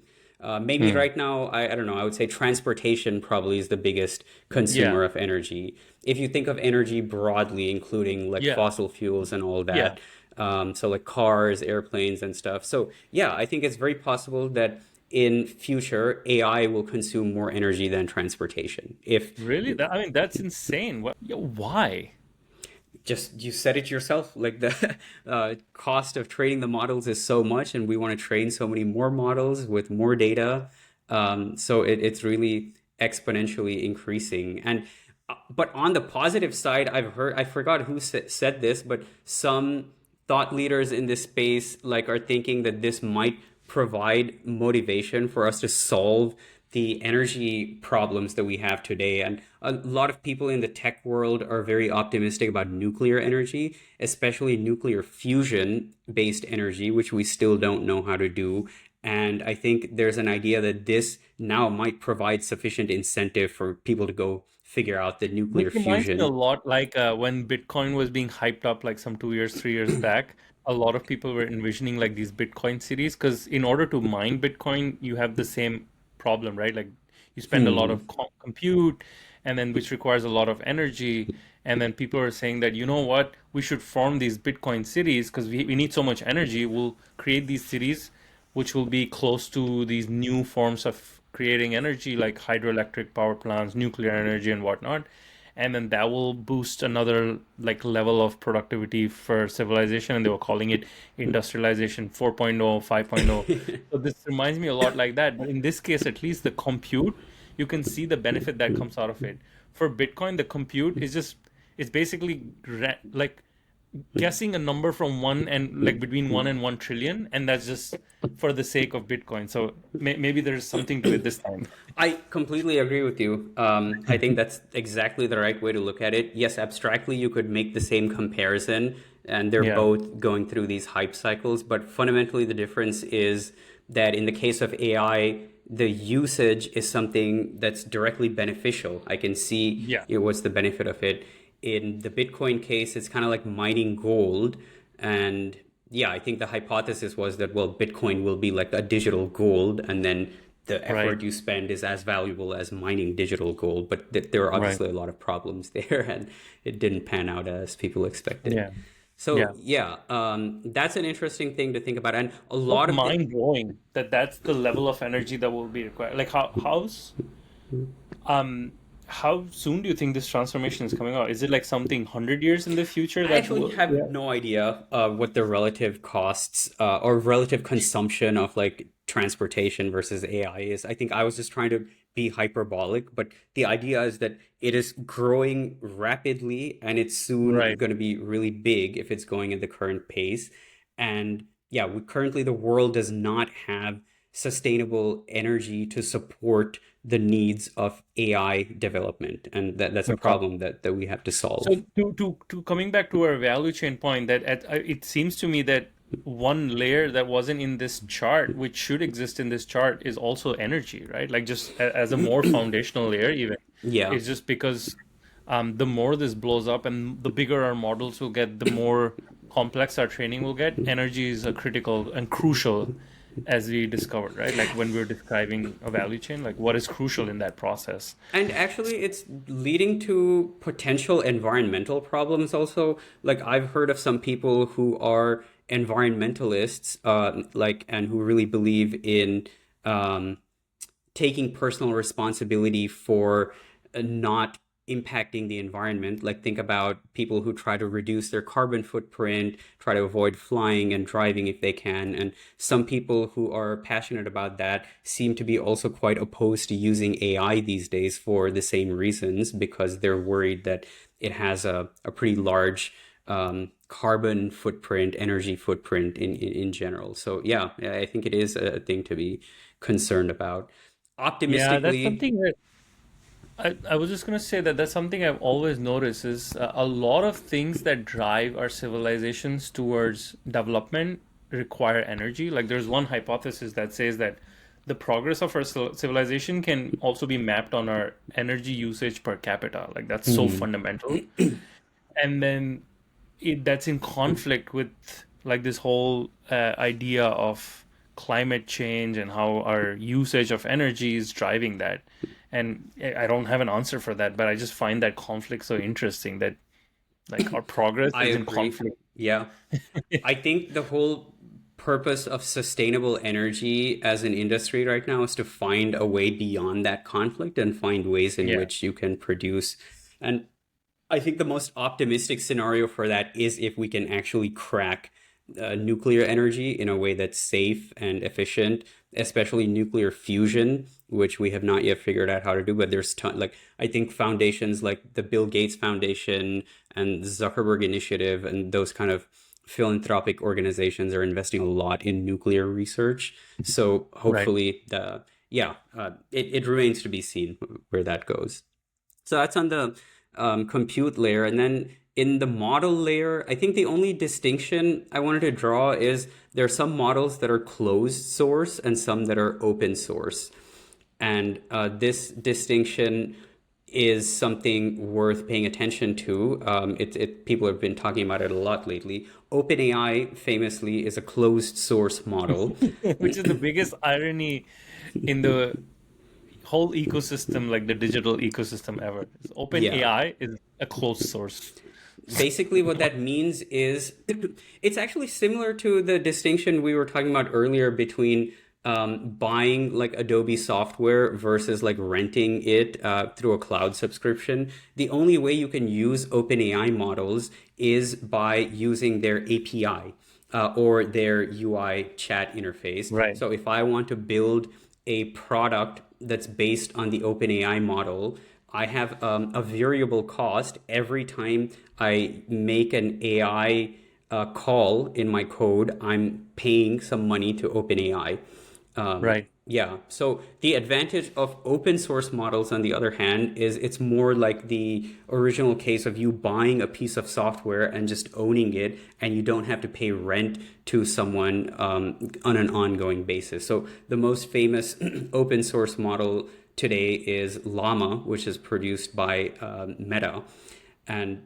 Maybe hmm. right now, I don't know, I would say transportation probably is the biggest Yeah, consumer of energy. If you think of energy broadly, including like yeah, fossil fuels and all yeah. that, so like cars, airplanes, and stuff. So yeah, I think it's very possible that in future AI will consume more energy than transportation. If Really? I mean, that's insane. What? Yeah, why? just you said it yourself, like the cost of training the models is so much and we want to train so many more models with more data, so it's really exponentially increasing. And but on the positive side, I've heard, I forgot who said this, but some thought leaders in this space like are thinking that this might provide motivation for us to solve the energy problems that we have today. And a lot of people in the tech world are very optimistic about nuclear energy, especially nuclear fusion based energy, which we still don't know how to do. And I think there's an idea that this now might provide sufficient incentive for people to go figure out the This nuclear reminds me a fusion. lot like when Bitcoin was being hyped up like some 2 years, 3 years back. A lot of people were envisioning like these Bitcoin cities because in order to mine Bitcoin, you have the same problem, right? Like you spend a lot Hmm. of compute and then which requires a lot of energy. And then people are saying that, you know what, we should form these Bitcoin cities because we need so much energy. We'll create these cities which will be close to these new forms of creating energy like hydroelectric power plants, nuclear energy, and whatnot. And then that will boost another like level of productivity for civilization. And they were calling it industrialization 4.0, 5.0. So this reminds me a lot like that. But in this case, at least the compute, you can see the benefit that comes out of it. For Bitcoin, the compute is just it's basically like guessing a number from one and like between 1 and 1 trillion, and that's just for the sake of Bitcoin. So maybe there's something to it this time. I completely agree with you. I think that's exactly the right way to look at it. Yes, abstractly, you could make the same comparison, and they're Yeah, both going through these hype cycles. But fundamentally, the difference is that in the case of AI, the usage is something that's directly beneficial. I can see, yeah, what's the benefit of it. In the Bitcoin case, it's kind of like mining gold. And yeah, I think the hypothesis was that, well, Bitcoin will be like a digital gold, and then the right, effort you spend is as valuable as mining digital gold. But there are right. obviously a lot of problems there, and it didn't pan out as people expected. Yeah, So yeah. yeah, that's an interesting thing to think about, and a But lot of the mind blowing that that's the level of energy that will be required. Like um how soon do you think this transformation is coming out? Is it like something 100 years in the future I that actually will? have Yeah. no idea what the relative costs or relative consumption of like transportation versus AI is. I think I was just trying to be hyperbolic, but the idea is that it is growing rapidly and it's soon Right. going to be really big if it's going at the current pace. And yeah, currently the world does not have sustainable energy to support the needs of AI development, and that's a Okay. problem that we have to So solve. to coming back to our value chain point, that it seems to me that one layer that wasn't in this chart, which should exist in this chart, is also energy, right? Like just as a more foundational layer, even. Yeah. It's just because the more this blows up and the bigger our models will get, the more complex our training will get. Energy is a critical and crucial, as we discovered, right? Like when we are describing a value chain, like what is crucial in that process. And actually, it's leading to potential environmental problems also. Like, I've heard of some people who are environmentalists, like, and who really believe in um, taking personal responsibility for not impacting the environment. Like think about people who try to reduce their carbon footprint, try to avoid flying and driving if they can. And some people who are passionate about that seem to be also quite opposed to using AI these days for the same reasons, because they're worried that it has a pretty large carbon footprint, energy footprint in general. So yeah, I think it is a thing to be concerned about. Yeah, that's Optimistically, something that I was just going to say that that's something I've always noticed is a lot of things that drive our civilizations towards development require energy. Like there's one hypothesis that says that the progress of our civilization can also be mapped on our energy usage per capita. Like that's so hmm, fundamental. And then that's in conflict with like this whole idea of climate change and how our usage of energy is driving that. And I don't have an answer for that, but I just find that conflict so interesting that like our progress I is in agree. conflict. Yeah. I think the whole purpose of sustainable energy as an industry right now is to find a way beyond that conflict and find ways in Yeah, which you can produce. And I think the most optimistic scenario for that is if we can actually crack nuclear energy in a way that's safe and efficient, especially nuclear fusion, which we have not yet figured out how to do. But there's like I think foundations like the Bill Gates Foundation and Zuckerberg Initiative and those kind of philanthropic organizations are investing a lot in nuclear research. So right. hopefully, it remains to be seen where that goes. So that's on the compute layer. And then in the model layer, I think the only distinction I wanted to draw is there are some models that are closed source and some that are open source. And this distinction is something worth paying attention to. People have been talking about it a lot lately. OpenAI famously is a closed source model. Which is the biggest irony in the whole ecosystem, like the digital ecosystem ever. Open Yeah. AI is a closed source. Basically, what that means is it's actually similar to the distinction we were talking about earlier between buying like Adobe software versus like renting it through a cloud subscription. The only way you can use OpenAI models is by using their API or their UI chat interface. Right. So if I want to build a product that's based on the OpenAI model, I have a variable cost every time I make an AI call in my code. I'm paying some money to OpenAI. Right. Yeah. So the advantage of open source models, on the other hand, is it's more like the original case of you buying a piece of software and just owning it, and you don't have to pay rent to someone on an ongoing basis. So the most famous open source model today is Llama, which is produced by Meta. And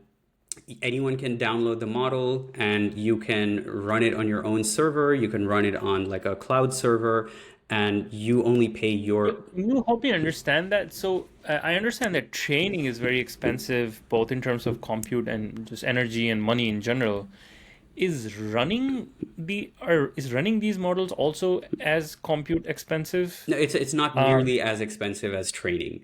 anyone can download the model and you can run it on your own server. You can run it on like a cloud server and you only pay your. Can you help me understand that? So I understand that training is very expensive, both in terms of compute and just energy and money in general. Is running these models also as compute expensive? No, it's not Um, nearly as expensive as training.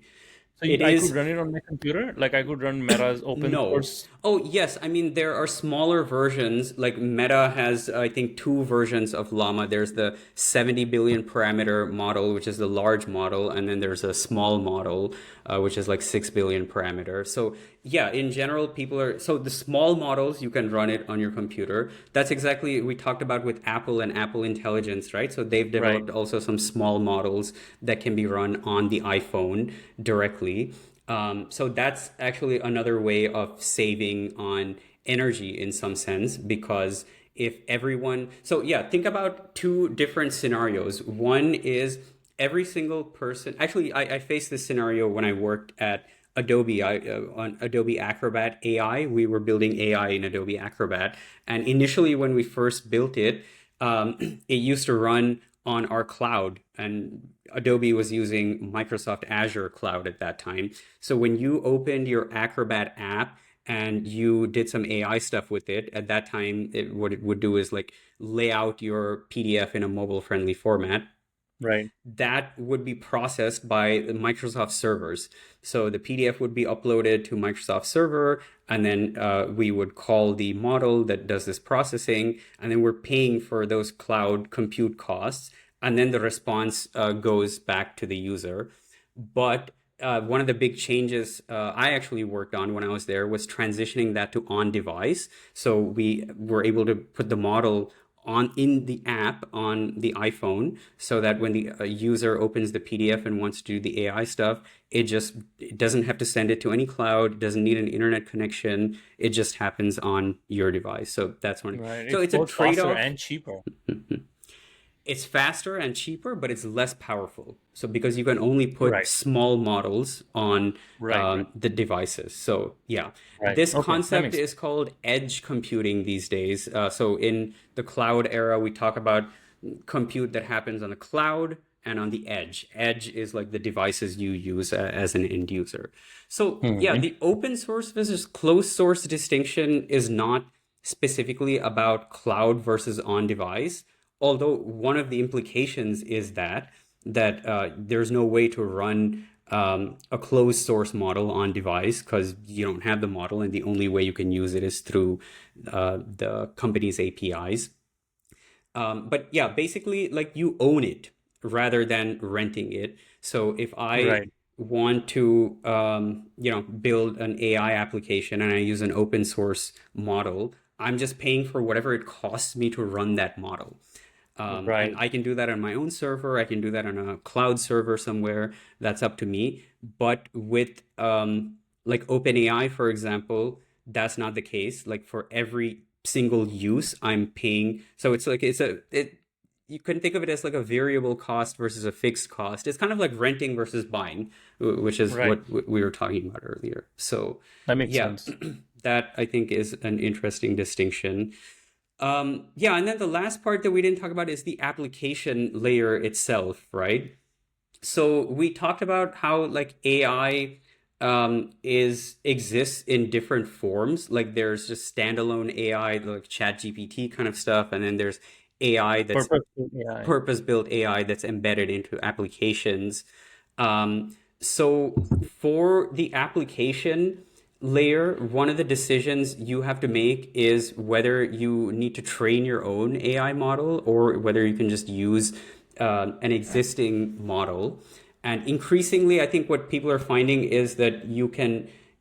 so It I could is. run it on my computer, like I could run Meta's open No. source. Oh, yes. I mean, there are smaller versions. Like Meta has, I think, two versions of Llama. There's the 70 billion parameter model, which is the large model, and then there's a small model, which is like 6 billion parameter. So, yeah, in general, people are. So, the small models, you can run it on your computer. That's exactly we talked about with Apple and Apple Intelligence, right? So, they've Right. developed also some small models that can be run on the iPhone directly. So that's actually another way of saving on energy in some sense, because if everyone, so yeah, think about two different scenarios. One is every single person, actually, I faced this scenario when I worked at Adobe, on Adobe Acrobat AI. We were building AI in Adobe Acrobat. And initially, when we first built it, it used to run on our cloud, and Adobe was using Microsoft Azure cloud at that time. So when you opened your Acrobat app and you did some AI stuff with it, at that time, what it would do is like lay out your PDF in a mobile friendly format. Right. That would be processed by the Microsoft servers. So the PDF would be uploaded to Microsoft server, and then we would call the model that does this processing, and then we're paying for those cloud compute costs, and then the response goes back to the user. But one of the big changes I actually worked on when I was there was transitioning that to on device. So we were able to put the model on in the app on the iPhone, so that when the user opens the PDF and wants to do the AI stuff, it doesn't have to send it to any cloud, it doesn't need an internet connection. It just happens on your device. So that's one. Right. So It's it's a both faster trade-off. and cheaper. It's faster and cheaper, but it's less powerful. So because you can only put Right. small models on Right. Right. the devices. So yeah, Right. this Okay. That concept makes sense. is called edge computing these days. So in the cloud era, we talk about compute that happens on the cloud and on the edge. Edge is like the devices you use as an end user. So yeah, Hmm. the open source versus closed source distinction is not specifically about cloud versus on device, although one of the implications is that there's no way to run a closed source model on device because you don't have the model, and the only way you can use it is through the company's APIs. But yeah, basically, like you own it rather than renting it. So if I Right. want to, build an AI application and I use an open source model, I'm just paying for whatever it costs me to run that model. And Right. I can do that on my own server. I can do that on a cloud server somewhere. That's up to me. But with like OpenAI, for example, that's not the case. Like for every single use, I'm paying. So it's like you can think of it as like a variable cost versus a fixed cost. It's kind of like renting versus buying, which is Right. what we were talking about earlier. So That makes yeah, sense. that I think is an interesting distinction. Yeah, and then the last part that we didn't talk about is the application layer itself, right? So we talked about how like AI is exists in different forms. Like there's just standalone AI, like ChatGPT kind of stuff, and then there's AI that's Purposeful AI. purpose-built AI that's embedded into applications. So for the application layer, one of the decisions you have to make is whether you need to train your own AI model or whether you can just use an existing model. And increasingly, I think what people are finding is that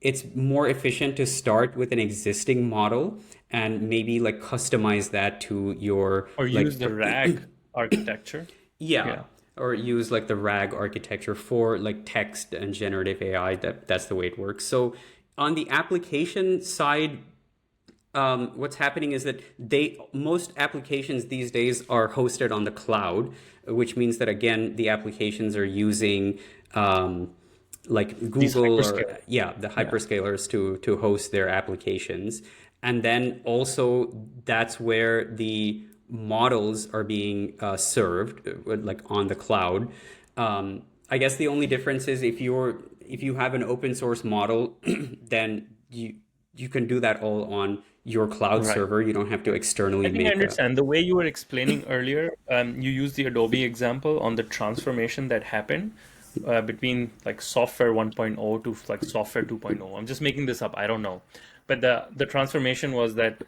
it's more efficient to start with an existing model and maybe like customize that to your Or like use the RAG architecture. yeah, Yeah. or use like the RAG architecture for like text and generative AI. That's the way it works. So on the application side, what's happening is that most applications these days are hosted on the cloud, which means that again the applications are using like These Google or hyperscale. yeah, the Yeah. hyperscalers to host their applications. And then also that's where the models are being served like on the cloud. I guess the only difference is if you have an open source model, then you can do that all on your cloud Right. server. You don't have to externally I think I make a understand. The way you were explaining earlier, you used the Adobe example on the transformation that happened between like software 1.0 to like software 2.0. I'm just making this up. I don't know. But the transformation was that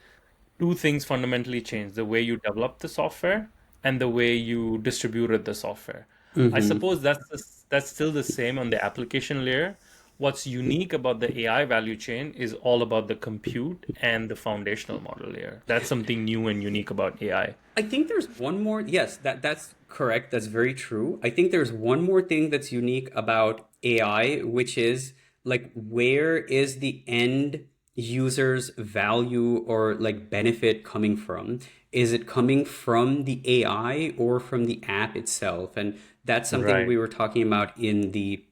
two things fundamentally changed: the way you developed the software and the way you distributed the software. I suppose that's still the same on the application layer. What's unique about the AI value chain is all about the compute and the foundational model layer. That's something new and unique about AI. I think there's one more. Yes, that's correct. That's very true. I think there's one more thing that's unique about AI, which is like where is the end user's value or like benefit coming from? Is it coming from the AI or from the app itself? And that's something Right, we were talking about in the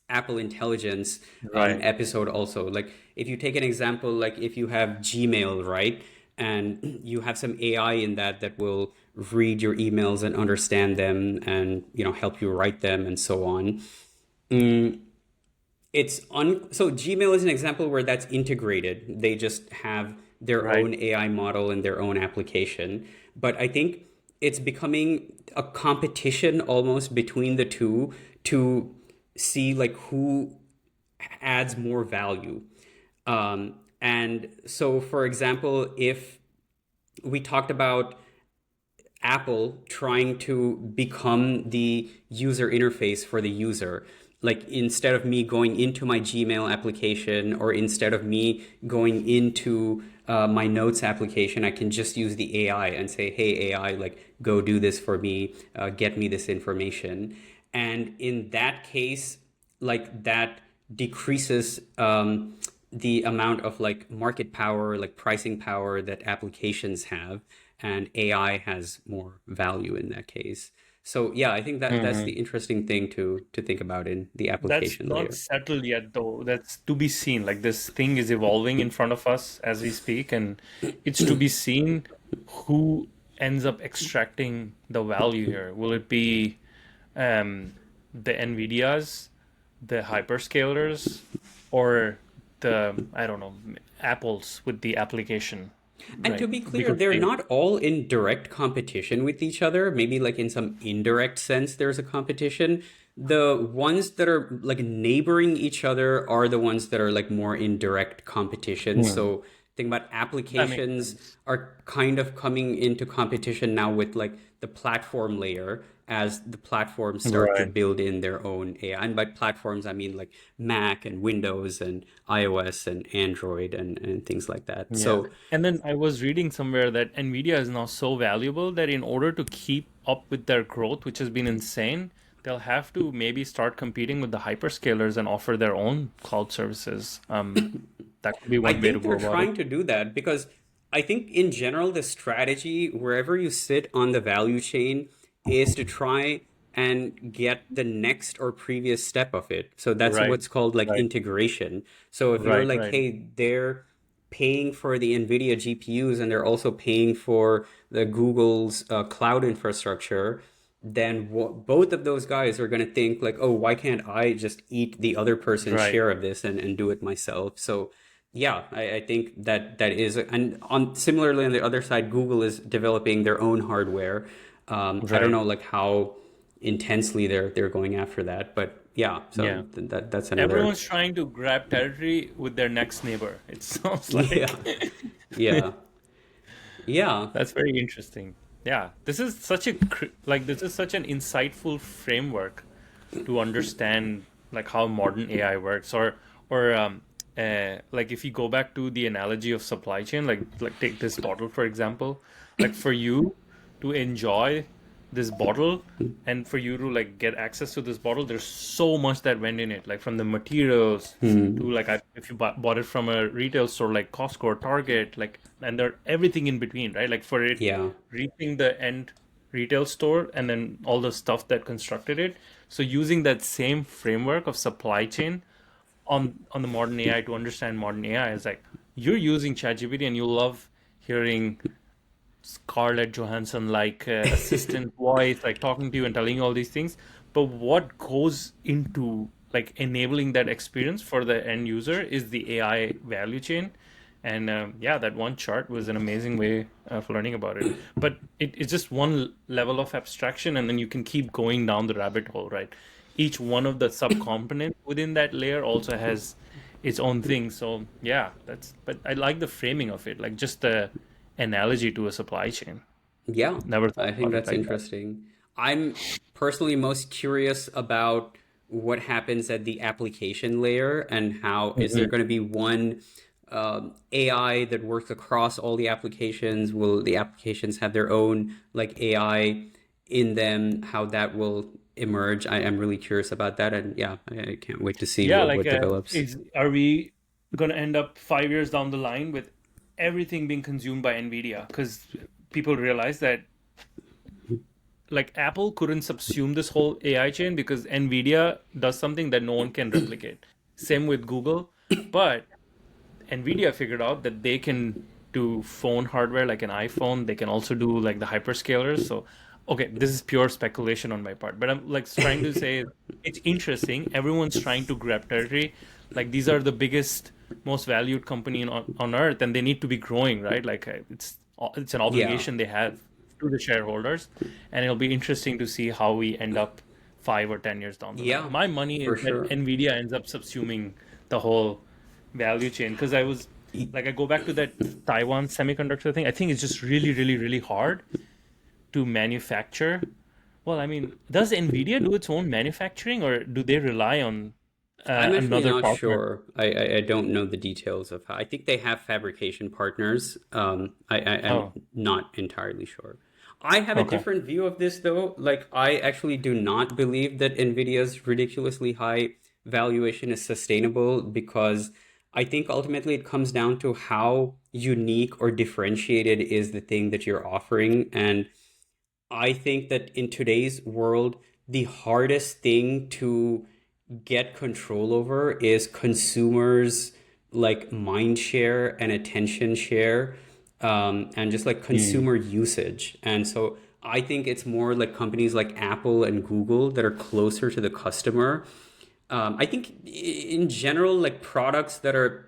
Apple Intelligence right, episode also. Like if you take an example, like if you have Gmail, right? And you have some AI in that will read your emails and understand them and help you write them and so on. So Gmail is an example where that's integrated. They just have their right. own AI model and their own application. But I think it's becoming a competition almost between the two to see like who adds more value. And so, for example, if we talked about Apple trying to become the user interface for the user. Like instead of me going into my Gmail application or instead of me going into my notes application, I can just use the AI and say, hey, AI, like go do this for me, get me this information. And in that case, like that decreases the amount of like market power, like pricing power that applications have, and AI has more value in that case. So yeah, I think that that's the Mhm. interesting thing to think about in the That's application not layer. settled yet, though. That's to be seen. Like this thing is evolving in front of us as we speak, and it's to be seen who ends up extracting the value here. Will it be um, the NVIDIAs, the hyperscalers, or the, I don't know, Apples with the application, And to right? be clear, Because they're they, not all in direct competition with each other. Maybe like in some indirect sense, there's a competition. The ones that are like neighboring each other are the ones that are like more in direct competition. Hmm. So think about That makes applications sense. are kind of coming into competition now with like the platform layer as the platforms start to Right. build in their own AI. And by platforms, I mean like Mac and Windows and iOS and Android and things like that. Yeah. So And then I was reading somewhere that NVIDIA is now so valuable that in order to keep up with their growth, which has been insane, they'll have to maybe start competing with the hyperscalers and offer their own cloud services. That could be I one way to think go they're about it. trying to do that because I think in general the strategy wherever you sit on the value chain is to try and get the next or previous step of it. So that's Right. what's called like Right. integration. So if you're Right. like, Right. hey, they're paying for the NVIDIA GPUs and they're also paying for the Google's cloud infrastructure, then both of those guys are going to think like, oh, why can't I just eat the other person's Right. share of this and do it myself? So yeah, I think that that is, and on similarly on the other side, Google is developing their own hardware. I don't Right. know like how intensely they're going after that, but yeah, so Yeah. that's another. Everyone's trying to grab territory with their next neighbor. It sounds like. Yeah, yeah, yeah, That's very interesting. Yeah, this is such a this is such an insightful framework to understand like how modern AI works, or like if you go back to the analogy of supply chain, like take this bottle for example, like for you to enjoy this bottle and for you to like get access to this bottle, there's so much that went in it, like from the materials to Hmm. like if you bought it from a retail store like Costco or Target, like, and there everything in between, right? Like for it Yeah, reaching the end retail store and then all the stuff that constructed it. So using that same framework of supply chain on the modern AI to understand modern AI is like you're using ChatGPT and you love hearing Scarlett Johansson like assistant voice, like talking to you and telling you all these things. But what goes into like enabling that experience for the end user is the AI value chain. And yeah, that one chart was an amazing way of learning about it. But it's just one level of abstraction, and then you can keep going down the rabbit hole, right? Each one of the subcomponents within that layer also has its own thing. So yeah, but I like the framing of it, like just the analogy to a supply chain. yeah, Never I thought think about it that's like that. interesting. I'm personally most curious about what happens at the application layer and how is there Mhm. going to be one AI that works across all the applications? Will the applications have their own like AI in them? How that will emerge? I am really curious about that, and yeah, I can't wait to see Yeah, like what develops. is are we gonna end up 5 years down the line with everything being consumed by NVIDIA? Because people realize that like Apple couldn't subsume this whole AI chain because NVIDIA does something that no one can replicate. Same with Google, but NVIDIA figured out that they can do phone hardware like an iPhone. They can also do like the hyperscalers. So, okay, this is pure speculation on my part, but I'm like trying to say it's interesting. Everyone's trying to grab territory. Like these are the biggest, most valued company on earth, and they need to be growing, right? Like it's an Yeah. obligation they have to the shareholders, and it'll be interesting to see how we end up 5 or 10 years down the line. Yeah, My money is for that sure. NVIDIA ends up subsuming the whole value chain because I go back to that Taiwan semiconductor thing. I think it's just really, really, really hard to manufacture. Well, I mean, does NVIDIA do its own manufacturing or do they rely on I'm actually another not partner? sure. I don't know the details of how. I think they have fabrication partners. I'm Oh, not entirely sure. I have a okay. different view of this though. Like, I actually do not believe that NVIDIA's ridiculously high valuation is sustainable because I think ultimately it comes down to how unique or differentiated is the thing that you're offering. And I think that in today's world, the hardest thing to get control over is consumers like mind share and attention share, and just like Mm. consumer usage. And so I think it's more like companies like Apple and Google that are closer to the customer. I think in general, like products that are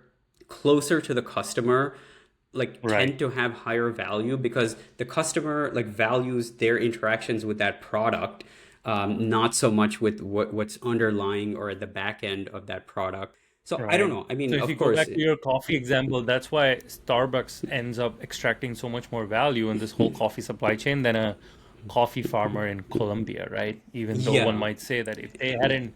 closer to the customer like Right. tend to have higher value because the customer like values their interactions with that product, not so much with what's underlying or at the back end of that product. So I don't Right. know. I So mean, if of you go course, back to your coffee example, that's why Starbucks ends up extracting so much more value in this whole coffee supply chain than a coffee farmer in Colombia, right? Even though one yeah, might say that if they hadn't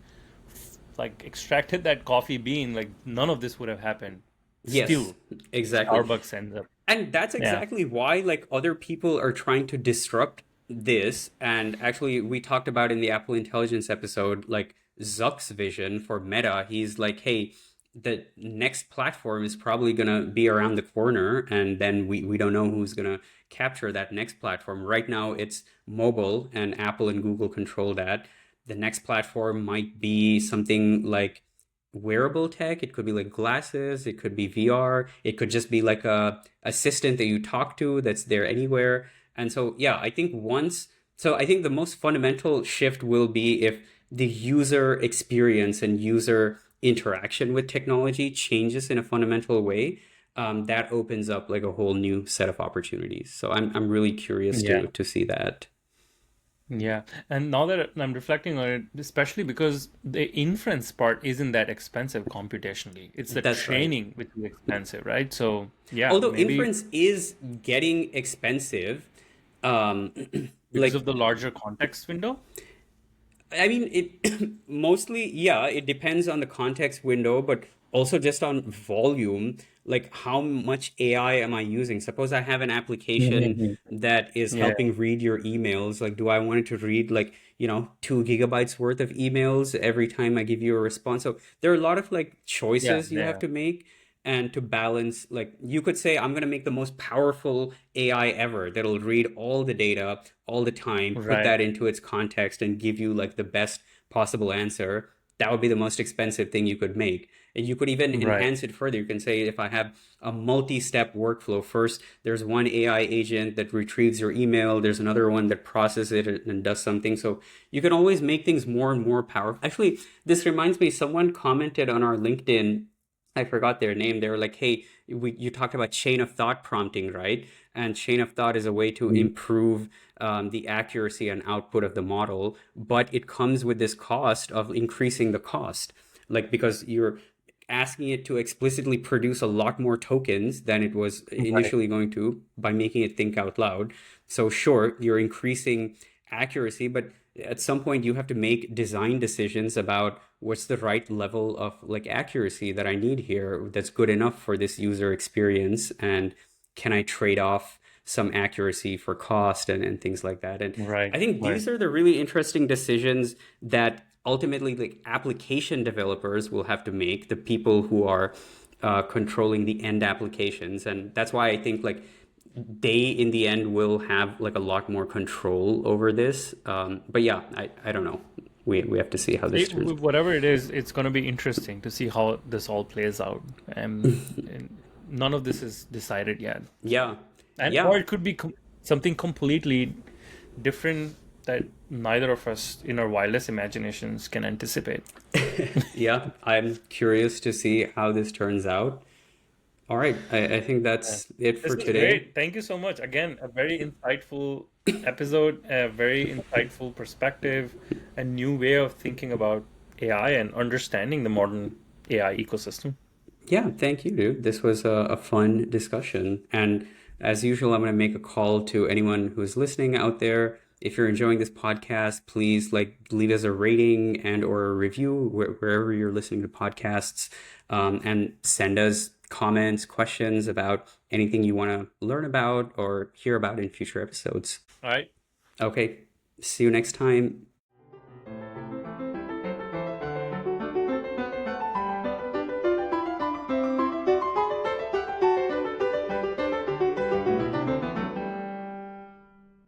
like extracted that coffee bean, like none of this would have happened. yes, Still, exactly. Starbucks ends up. And that's Yeah. exactly why like other people are trying to disrupt this. And actually, we talked about in the Apple Intelligence episode, like Zuck's vision for Meta. He's like, hey, the next platform is probably gonna be around the corner, and then we don't know who's gonna capture that next platform. Right now, it's mobile, and Apple and Google control that. The next platform might be something like wearable tech. It could be like glasses, it could be VR, it could just be like a assistant that you talk to that's there anywhere. And so yeah, I think the most fundamental shift will be if the user experience and user interaction with technology changes in a fundamental way. That opens up like a whole new set of opportunities. So I'm really curious Yeah. to see that. Yeah. And now that I'm reflecting on it, especially because the inference part isn't that expensive computationally. It's the That's right. training which is expensive, right? So yeah, Although maybe inference is getting expensive, um, because of like the larger context window. I mean, it mostly, yeah, it depends on the context window, but also just on volume. Like, how much AI am I using? Suppose I have an application Mhm. that is Yeah. helping read your emails. Like, do I want it to read like, 2 gigabytes worth of emails every time I give you a response? So there are a lot of like Yeah. choices you have Yeah. to make and to balance. Like, you could say, I'm going to make the most powerful AI ever that'll read all the data all the time, put Right. that into its context, and give you like the best possible answer. That would be the most expensive thing you could make. And you could even Right. enhance it further. You can say, if I have a multi-step workflow, first there's one AI agent that retrieves your email, there's another one that processes it and does something. So you can always make things more and more powerful. Actually, this reminds me, someone commented on our LinkedIn, I forgot their name. They were like, "Hey, you talked about chain of thought prompting, right? And chain of thought is a way to Mm. improve the accuracy and output of the model, but it comes with this cost of increasing the cost, like because you're asking it to explicitly produce a lot more tokens than it was Right. initially going to by making it think out loud. So sure, you're increasing accuracy, but at some point you have to make design decisions about what's the right level of like accuracy that I need here that's good enough for this user experience, and can I trade off some accuracy for cost and things like that. And Right. I think Right. these are the really interesting decisions that ultimately like application developers will have to make, the people who are controlling the end applications. And that's why I think like they in the end will have like a lot more control over this. But yeah, I don't know. We have to see how this turns Whatever it is, it's going to be interesting to see how this all plays out. And none of this is decided yet. yeah, And yeah. or it could be something completely different that neither of us in our wildest imaginations can anticipate. Yeah, I'm curious to see how this turns out. All right, I think Yeah. that's it This for was today. great. Thank you so much. Again, a very insightful episode, a very insightful perspective, a new way of thinking about AI and understanding the modern AI ecosystem. Yeah, thank you, dude. This was a fun discussion. And as usual, I'm going to make a call to anyone who's listening out there. If you're enjoying this podcast, please leave us a rating and or a review wherever you're listening to podcasts, and send us comments, questions about anything you want to learn about or hear about in future episodes. All right. Okay, see you next time.